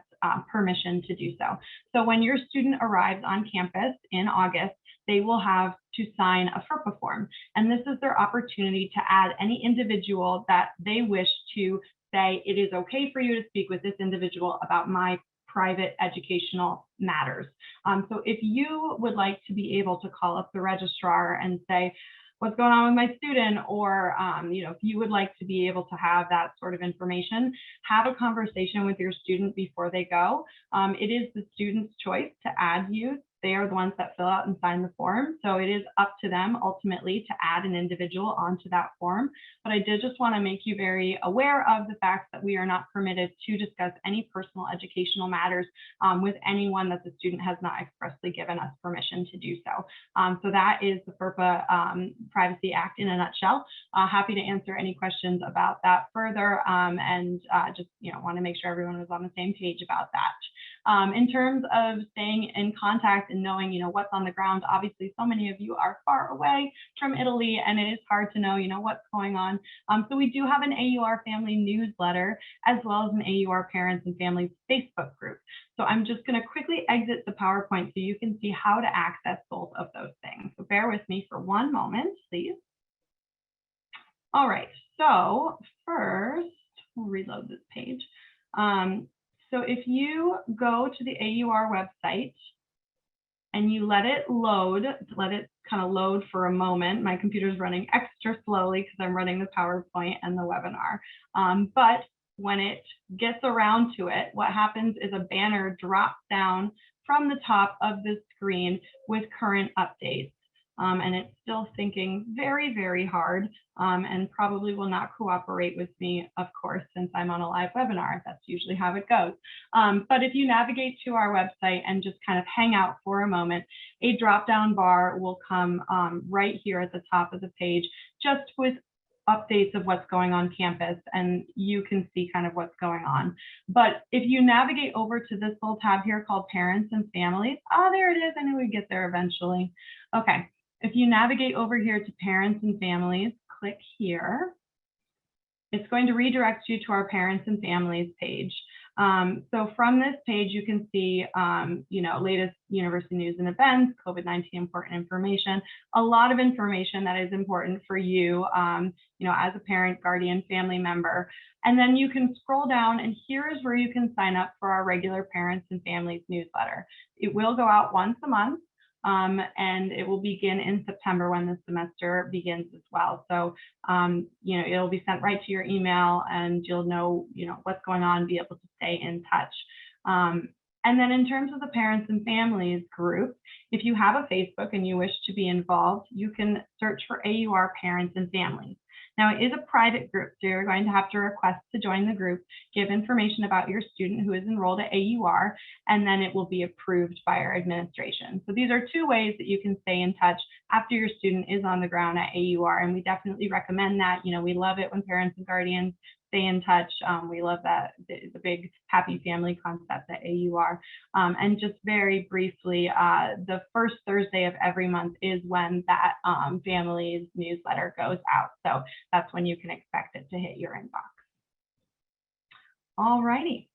permission to do so. So when your student arrives on campus in August, they will have to sign a FERPA form. And this is their opportunity to add any individual that they wish to say, it is okay for you to speak with this individual about my private educational matters. So if you would like to be able to call up the registrar and say, what's going on with my student, or if you would like to be able to have that sort of information, have a conversation with your student before they go. It is the student's choice to add you. They are the ones that fill out and sign the form. So it is up to them ultimately to add an individual onto that form. But I did just want to make you very aware of the fact that we are not permitted to discuss any personal educational matters with anyone that the student has not expressly given us permission to do so. So that is the FERPA Privacy Act in a nutshell. Happy to answer any questions about that further, and just want to make sure everyone was on the same page about that. In terms of staying in contact and knowing, what's on the ground, obviously so many of you are far away from Italy, and it is hard to know, what's going on. So we do have an AUR family newsletter, as well as an AUR parents and families Facebook group. So I'm just going to quickly exit the PowerPoint so you can see how to access both of those things. So bear with me for one moment, please. All right, so first, we'll reload this page. So if you go to the AUR website and you let it load, let it kind of load for a moment. My computer's running extra slowly because I'm running the PowerPoint and the webinar. But when it gets around to it, what happens is a banner drops down from the top of the screen with current updates. And it's still thinking very, very hard, and probably will not cooperate with me, of course, since I'm on a live webinar. That's usually how it goes. But if you navigate to our website and just kind of hang out for a moment, a drop-down bar will come right here at the top of the page, just with updates of what's going on campus, and you can see kind of what's going on. But if you navigate over to this little tab here called Parents and Families, oh, there it is. I knew we'd get there eventually. Okay. If you navigate over here to Parents and Families, click here. It's going to redirect you to our Parents and Families page. So from this page, you can see, latest university news and events, COVID-19 important information, a lot of information that is important for you, as a parent, guardian, family member. And then you can scroll down, and here is where you can sign up for our regular Parents and Families newsletter. It will go out once a month. And it will begin in September when the semester begins as well. So, it'll be sent right to your email, and you'll know, what's going on, be able to stay in touch. And then in terms of the Parents and Families group, if you have a Facebook and you wish to be involved, you can search for AUR Parents and Families. Now, it is a private group, so you're going to have to request to join the group, give information about your student who is enrolled at AUR, and then it will be approved by our administration. So these are two ways that you can stay in touch after your student is on the ground at AUR, and we definitely recommend that. We love it when parents and guardians stay in touch. We love that, the big happy family concept at AUR. And just very briefly, the first Thursday of every month is when that families newsletter goes out. So that's when you can expect it to hit your inbox. All righty.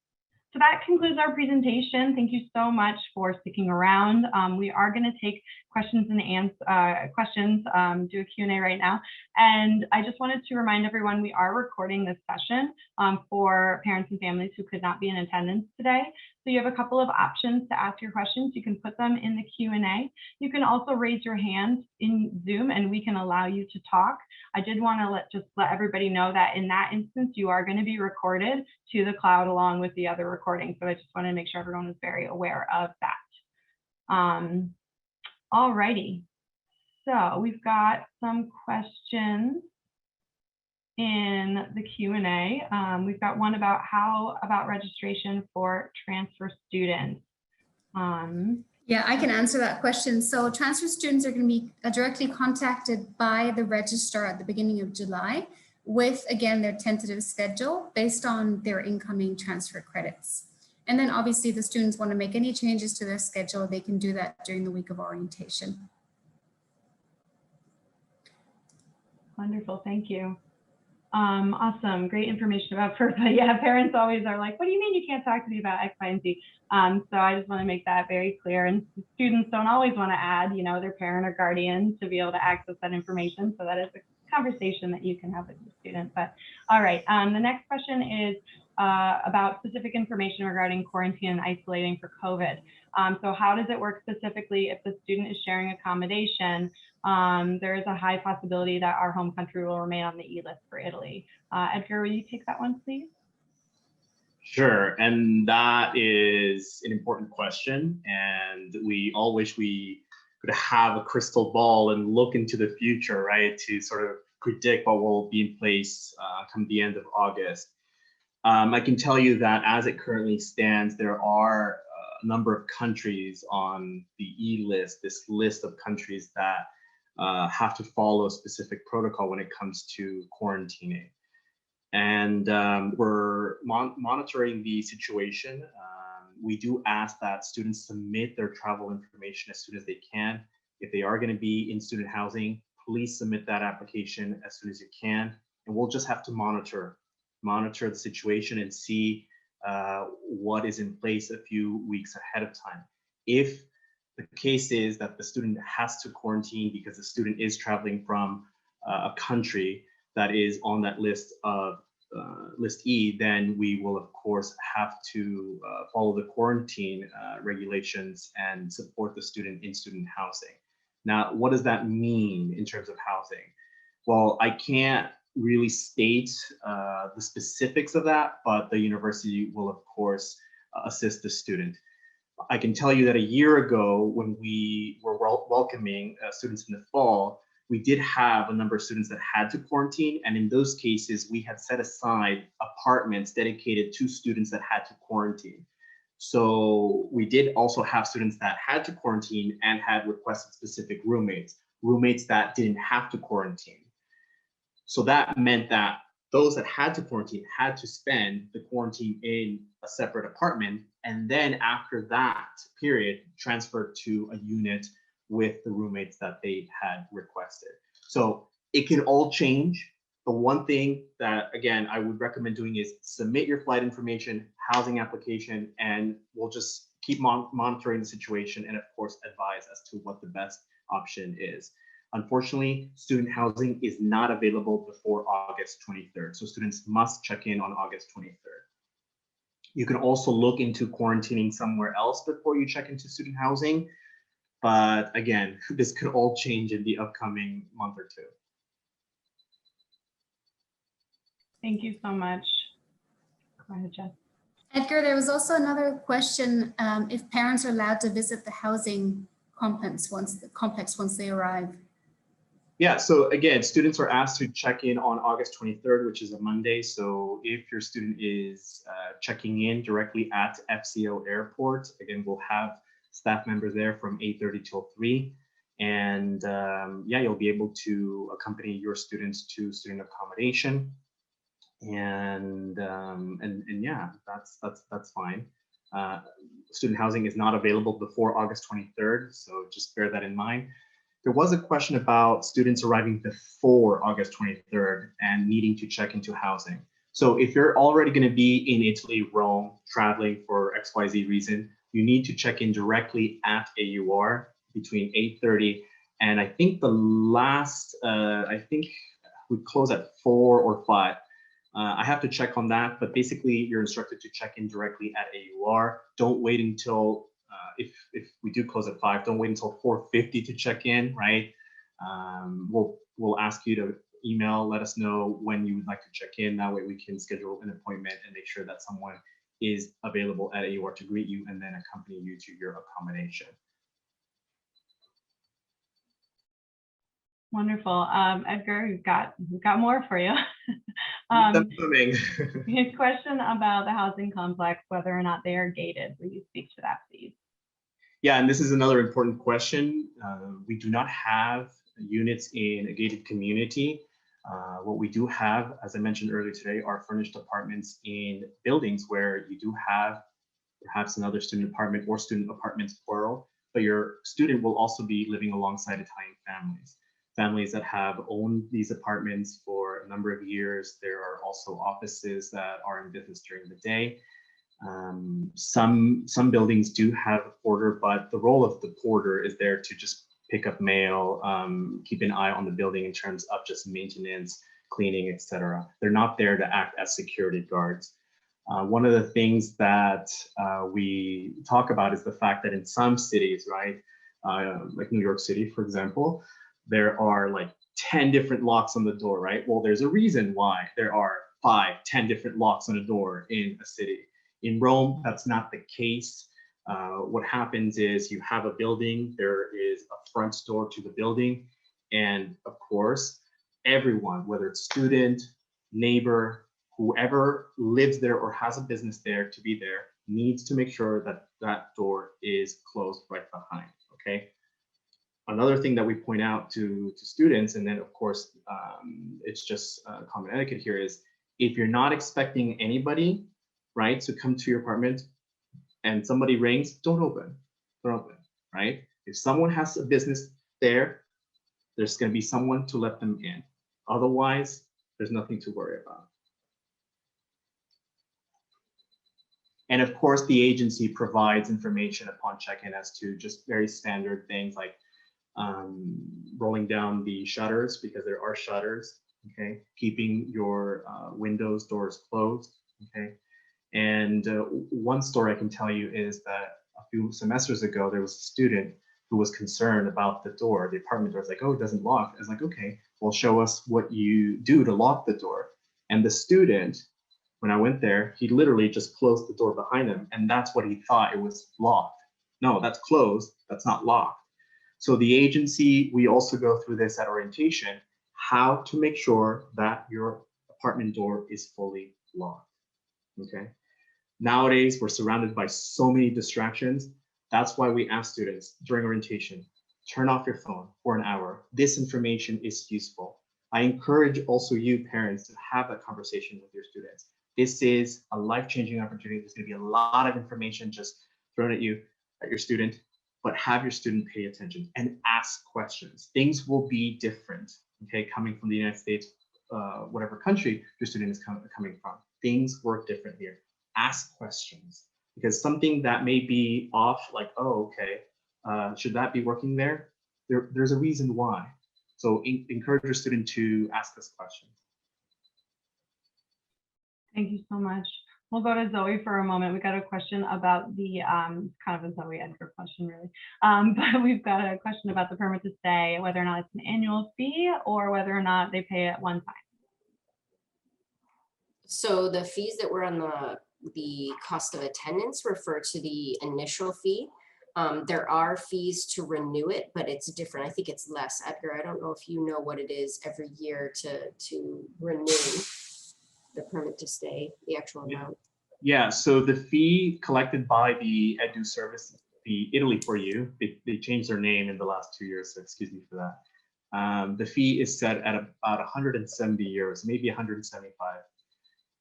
So that concludes our presentation. Thank you so much for sticking around. We are going to take questions and questions, do a Q&A right now. And I just wanted to remind everyone, we are recording this session for parents and families who could not be in attendance today. So you have a couple of options to ask your questions. You can put them in the Q&A. You can also raise your hand in Zoom and we can allow you to talk. I did want to let everybody know that in that instance, you are going to be recorded to the cloud along with the other recordings. So I just wanted to make sure everyone was very aware of that. All righty, so we've got some questions in the Q&A. We've got one about about registration for transfer students. Yeah, I can answer that question. So transfer students are going to be directly contacted by the registrar at the beginning of July with, again, their tentative schedule based on their incoming transfer credits. And then obviously if the students want to make any changes to their schedule, they can do that during the week of orientation. Wonderful, thank you. Awesome, great information about FERPA. Yeah, parents always are like, what do you mean you can't talk to me about X, Y, and Z? So I just want to make that very clear. And students don't always want to add, you know, their parent or guardian to be able to access that information. So that is a conversation that you can have with your student. But all right, the next question is about specific information regarding quarantine and isolating for COVID. So how does it work specifically if the student is sharing accommodation? There is a high possibility that our home country will remain on the E-list for Italy. Edgar, will you take that one, please? Sure, and that is an important question, and we all wish we could have a crystal ball and look into the future, right, to sort of predict what will be in place come the end of August. I can tell you that as it currently stands, there are a number of countries on the E-list, this list of countries that have to follow a specific protocol when it comes to quarantining. And we're monitoring the situation. We do ask that students submit their travel information as soon as they can. If they are going to be in student housing, please submit that application as soon as you can. And we'll just have to monitor the situation and see what is in place a few weeks ahead of time. If the case is that the student has to quarantine because the student is traveling from a country that is on that list of list E, then we will of course have to follow the quarantine regulations and support the student in student housing. Now, what does that mean in terms of housing? Well, I can't really state the specifics of that, but the university will of course assist the student. I can tell you that a year ago, when we were welcoming students in the fall, we did have a number of students that had to quarantine. And in those cases, we had set aside apartments dedicated to students that had to quarantine. So we did also have students that had to quarantine and had requested specific roommates that didn't have to quarantine. So that meant that those that had to quarantine had to spend the quarantine in a separate apartment. And then after that period, transferred to a unit with the roommates that they had requested. So it can all change. The one thing that, again, I would recommend doing is submit your flight information, housing application, and we'll just keep monitoring the situation and of course advise as to what the best option is. Unfortunately, student housing is not available before August 23rd. So students must check in on August 23rd. You can also look into quarantining somewhere else before you check into student housing. But again, this could all change in the upcoming month or two. Thank you so much. Go ahead, Jess. Edgar, there was also another question, if parents are allowed to visit the housing complex once they arrive. Yeah, so again, students are asked to check in on August 23rd, which is a Monday. So if your student is checking in directly at FCO Airport, again, we'll have staff members there from 8:30 till 3. And yeah, you'll be able to accompany your students to student accommodation. And yeah, that's fine. Student housing is not available before August 23rd, so just bear that in mind. There was a question about students arriving before August 23rd and needing to check into housing. So if you're already going to be in Italy, Rome, traveling for XYZ reason, you need to check in directly at AUR. between 8:30 and I think the last, I think we close at 4 or 5. I have to check on that, but basically you're instructed to check in directly at AUR. Don't wait until, if we do close at 5, don't wait until 4:50 to check in, right? We'll ask you to email, let us know when you would like to check in. That way we can schedule an appointment and make sure that someone is available at AUR to greet you and then accompany you to your accommodation. Wonderful. Edgar, we've got more for you. His question about the housing complex, whether or not they are gated. Will you speak to that, please? Yeah, and this is another important question. We do not have units in a gated community. What we do have, as I mentioned earlier today, are furnished apartments in buildings where you do have perhaps another student apartment or student apartments plural, but your student will also be living alongside Italian families that have owned these apartments for a number of years. There are also offices that are in business during the day. Some buildings do have a porter, but the role of the porter is there to just pick up mail, keep an eye on the building in terms of just maintenance, cleaning, etc. They're not there to act as security guards. One of the things that we talk about is the fact that in some cities, right, like New York City, for example, there are like 10 different locks on the door, right? Well, there's a reason why there are 5, 10 different locks on a door in a city. In Rome, that's not the case. What happens is you have a building, there is a front door to the building, and of course, everyone, whether it's student, neighbor, whoever lives there or has a business there to be there, needs to make sure that that door is closed right behind, okay? Another thing that we point out to students, and then of course, it's just common etiquette here, is if you're not expecting anybody, right, to come to your apartment and somebody rings, don't open, right? If someone has a business there, there's gonna be someone to let them in. Otherwise, there's nothing to worry about. And of course, the agency provides information upon check-in as to just very standard things like rolling down the shutters, because there are shutters, okay? Keeping your windows, doors closed, okay? And one story I can tell you is that a few semesters ago, there was a student who was concerned about the door, the apartment door. It's like, oh, it doesn't lock. I was like, okay, well, show us what you do to lock the door. And the student, when I went there, he literally just closed the door behind him, and that's what he thought, it was locked. No, that's closed, that's not locked. So the agency, we also go through this at orientation, how to make sure that your apartment door is fully locked, okay? Nowadays, we're surrounded by so many distractions. That's why we ask students during orientation, turn off your phone for an hour. This information is useful. I encourage also you parents to have that conversation with your students. This is a life-changing opportunity. There's gonna be a lot of information just thrown at you, at your student, but have your student pay attention and ask questions. Things will be different, okay? Coming from the United States, whatever country your student is coming from, things work different here. Ask questions, because something that may be off, like, oh, okay, should that be working there? There's a reason why. So encourage your student to ask this question. Thank you so much. We'll go to Zoe for a moment. We got a question about the kind of a Zoe Edgar question, really. But we've got a question about the permit to stay, whether or not it's an annual fee or whether or not they pay it one time. So the fees that were on the cost of attendance refer to the initial fee. There are fees to renew it, but it's different. I think it's less. Edgar, I don't know if you know what it is every year to renew the permit to stay, the actual amount. Yeah, so the fee collected by the Edu service, the Italy for You, they changed their name in the last 2 years, so excuse me for that. The fee is set at about 170 euros, maybe 175.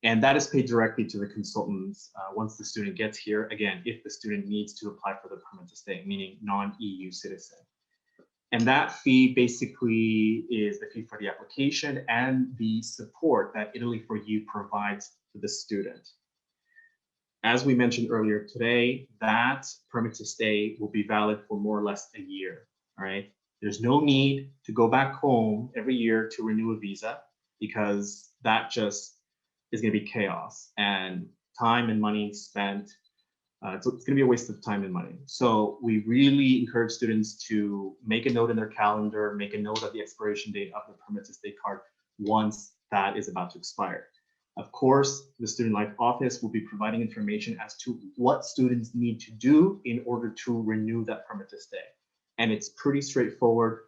And that is paid directly to the consultants once the student gets here. Again, if the student needs to apply for the permit to stay, meaning non-EU citizen. And that fee basically is the fee for the application and the support that Italy for You provides to the student. As we mentioned earlier today, that permit to stay will be valid for more or less a year, all right? There's no need to go back home every year to renew a visa, because that just is going to be chaos and time and money spent. So it's going to be a waste of time and money. So we really encourage students to make a note in their calendar, make a note of the expiration date of the permit to stay card once that is about to expire. Of course, the Student Life Office will be providing information as to what students need to do in order to renew that permit to stay. And it's pretty straightforward.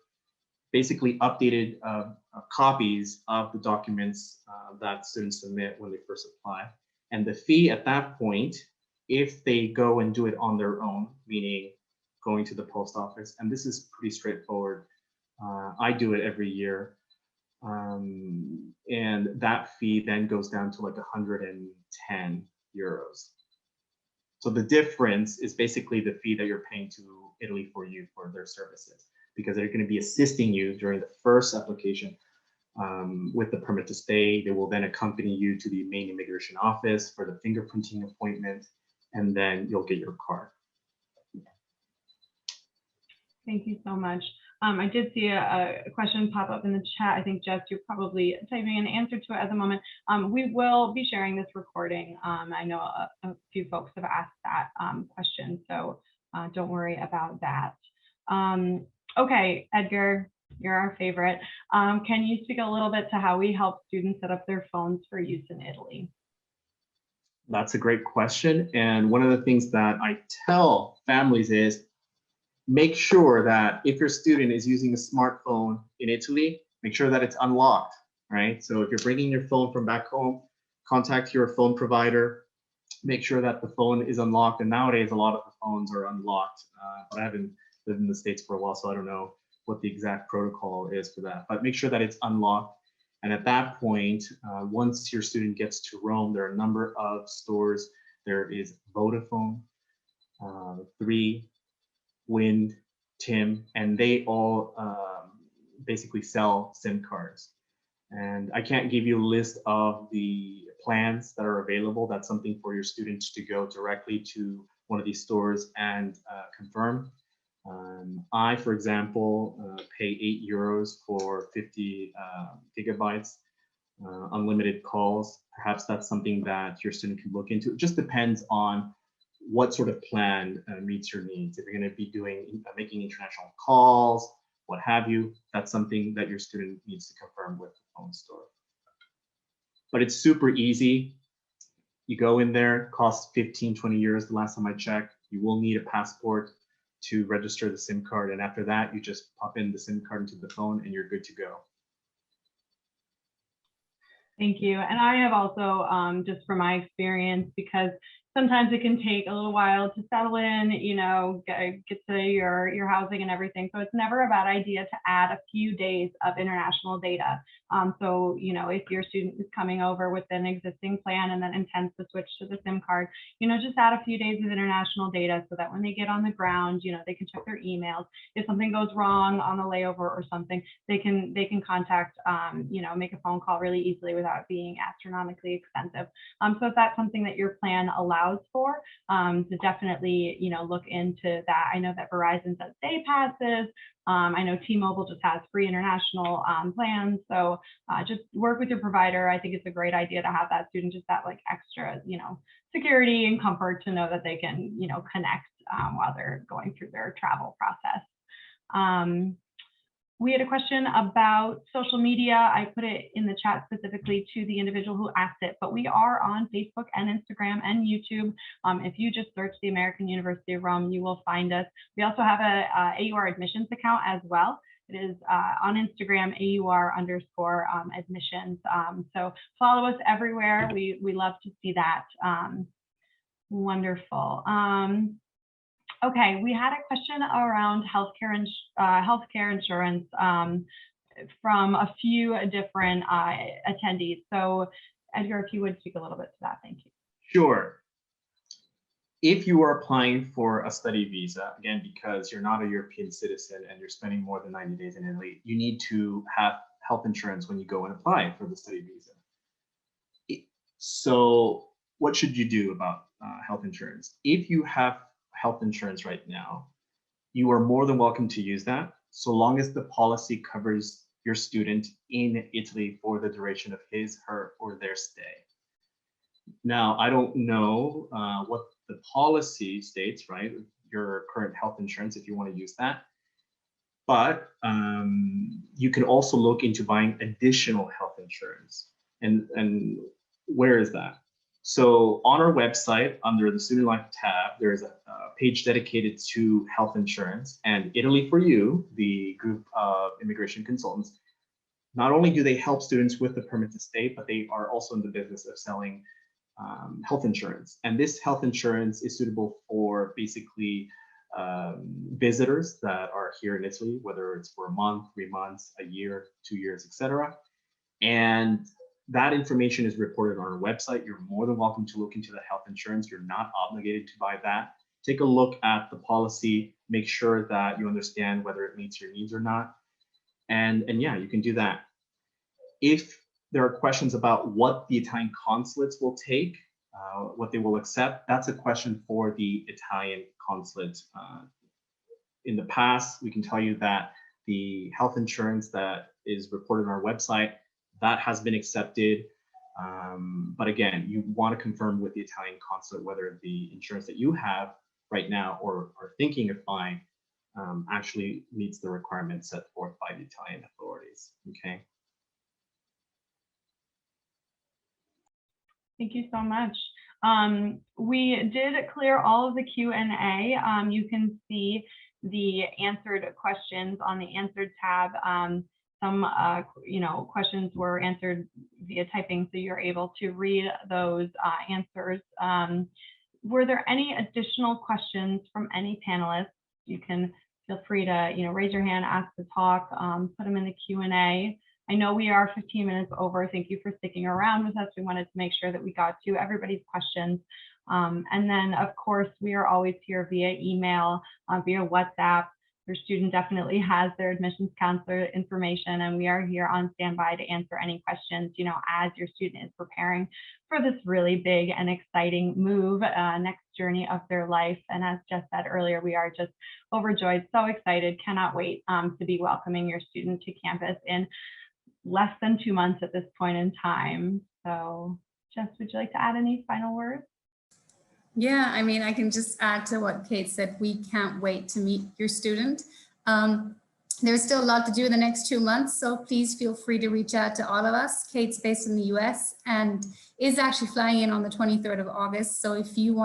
Basically updated copies of the documents that students submit when they first apply. And the fee at that point, if they go and do it on their own, meaning going to the post office, and this is pretty straightforward. I do it every year. And that fee then goes down to like 110 euros. So the difference is basically the fee that you're paying to Italy for you for their services, because they're going to be assisting you during the first application with the permit to stay. They will then accompany you to the main immigration office for the fingerprinting appointment, and then you'll get your card. Thank you so much. I did see a question pop up in the chat. I think, Jess, you're probably typing an answer to it at the moment. We will be sharing this recording. I know a few folks have asked that question, so don't worry about that. Okay, Edgar, you're our favorite. Can you speak a little bit to how we help students set up their phones for use in Italy? That's a great question. And one of the things that I tell families is, make sure that if your student is using a smartphone in Italy, make sure that it's unlocked, right? So if you're bringing your phone from back home, contact your phone provider, make sure that the phone is unlocked. And nowadays, a lot of the phones are unlocked, but I haven't lived in the States for a while, so I don't know what the exact protocol is for that, but make sure that it's unlocked. And at that point, once your student gets to Rome, there are a number of stores. There is Vodafone, 3, Wind, Tim, and they all basically sell SIM cards. And I can't give you a list of the plans that are available. That's something for your students to go directly to one of these stores and confirm. I, for example, pay €8 for 50 gigabytes, unlimited calls. Perhaps that's something that your student can look into. It just depends on what sort of plan meets your needs. If you're going to be doing making international calls, what have you, that's something that your student needs to confirm with the phone store. But it's super easy. You go in there, costs 15, 20 euros the last time I checked. You will need a passport to register the SIM card. And after that, you just pop in the SIM card into the phone and you're good to go. Thank you. And I have also, just from my experience, because sometimes it can take a little while to settle in, you know, get to your housing and everything. So it's never a bad idea to add a few days of international data. So, you know, if your student is coming over with an existing plan and then intends to switch to the SIM card, you know, just add a few days of international data so that when they get on the ground, you know, they can check their emails. If something goes wrong on the layover or something, they can contact, you know, make a phone call really easily without it being astronomically expensive. So if that's something that your plan allows for, to definitely, you know, look into that. I know that Verizon does day passes. I know T-Mobile just has free international plans. So just work with your provider. I think it's a great idea to have that student just that like extra, you know, security and comfort to know that they can, you know, connect while they're going through their travel process. We had a question about social media. I put it in the chat specifically to the individual who asked it, but we are on Facebook and Instagram and YouTube. If you just search the American University of Rome, you will find us. We also have a AUR admissions account as well. It is on Instagram, AUR_admissions. So follow us everywhere. We love to see that. Wonderful. Okay, we had a question around healthcare insurance from a few different attendees. So Edgar, if you would speak a little bit to that, thank you. Sure. If you are applying for a study visa, again, because you're not a European citizen and you're spending more than 90 days in Italy, you need to have health insurance when you go and apply for the study visa. So what should you do about health insurance? If you have health insurance right now, you are more than welcome to use that, so long as the policy covers your student in Italy for the duration of his, her, or their stay. Now, I don't know what the policy states, right? Your current health insurance, if you want to use that. But you can also look into buying additional health insurance. And where is that? So on our website, under the Student Life tab, there's a page dedicated to health insurance. And Italy for You, the group of immigration consultants, not only do they help students with the permit to stay, but they are also in the business of selling health insurance. And this health insurance is suitable for basically visitors that are here in Italy, whether it's for a month, 3 months, a year, 2 years, etc. And that information is reported on our website. You're more than welcome to look into the health insurance. You're not obligated to buy that. Take a look at the policy, make sure that you understand whether it meets your needs or not. And yeah, you can do that. If there are questions about what the Italian consulates will take, what they will accept, that's a question for the Italian consulate. In the past, we can tell you that the health insurance that is reported on our website, that has been accepted. But again, you want to confirm with the Italian consulate whether the insurance that you have right now or are thinking of buying actually meets the requirements set forth by the Italian authorities. Okay. Thank you so much. We did clear all of the Q&A. You can see the answered questions on the answered tab. Some questions were answered via typing, so you're able to read those answers. Were there any additional questions from any panelists? You can feel free to raise your hand, ask to talk, put them in the Q&A. I know we are 15 minutes over. Thank you for sticking around with us. We wanted to make sure that we got to everybody's questions. And then, of course, we are always here via email, via WhatsApp. Your student definitely has their admissions counselor information, and we are here on standby to answer any questions, as your student is preparing for this really big and exciting move, next journey of their life. And as Jess said earlier, we are just overjoyed, so excited, cannot wait to be welcoming your student to campus in less than 2 months at this point in time. So Jess, would you like to add any final words? Yeah, I mean, I can just add to what Kate said. We can't wait to meet your student. There's still a lot to do in the next 2 months, so please feel free to reach out to all of us. Kate's based in the US and is actually flying in on the 23rd of August. So if you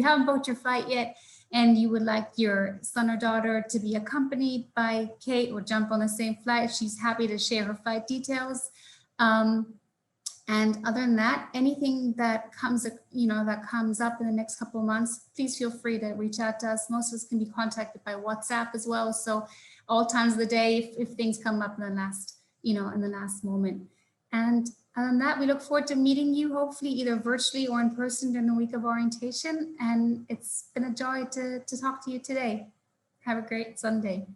haven't booked your flight yet and you would like your son or daughter to be accompanied by Kate or jump on the same flight, she's happy to share her flight details. And other than that, anything that comes up in the next couple of months, please feel free to reach out to us. Most of us can be contacted by WhatsApp as well. So all times of the day, if things come up in the last moment. And other than that, we look forward to meeting you, hopefully either virtually or in person during the week of orientation. And it's been a joy to talk to you today. Have a great Sunday.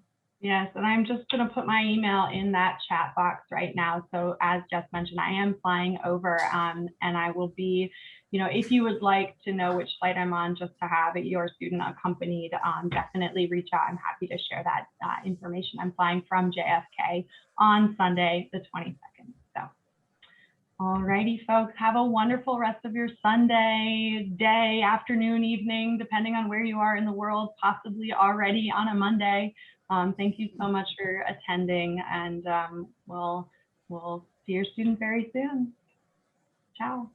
Yes, and I'm just going to put my email in that chat box right now. So as Jess mentioned, I am flying over and I will be, if you would like to know which flight I'm on just to have your student accompanied, definitely reach out. I'm happy to share that information. I'm flying from JFK on Sunday, the 22nd. So, all righty, folks, have a wonderful rest of your Sunday, day, afternoon, evening, depending on where you are in the world, possibly already on a Monday. Thank you so much for attending, and we'll see your student very soon. Ciao.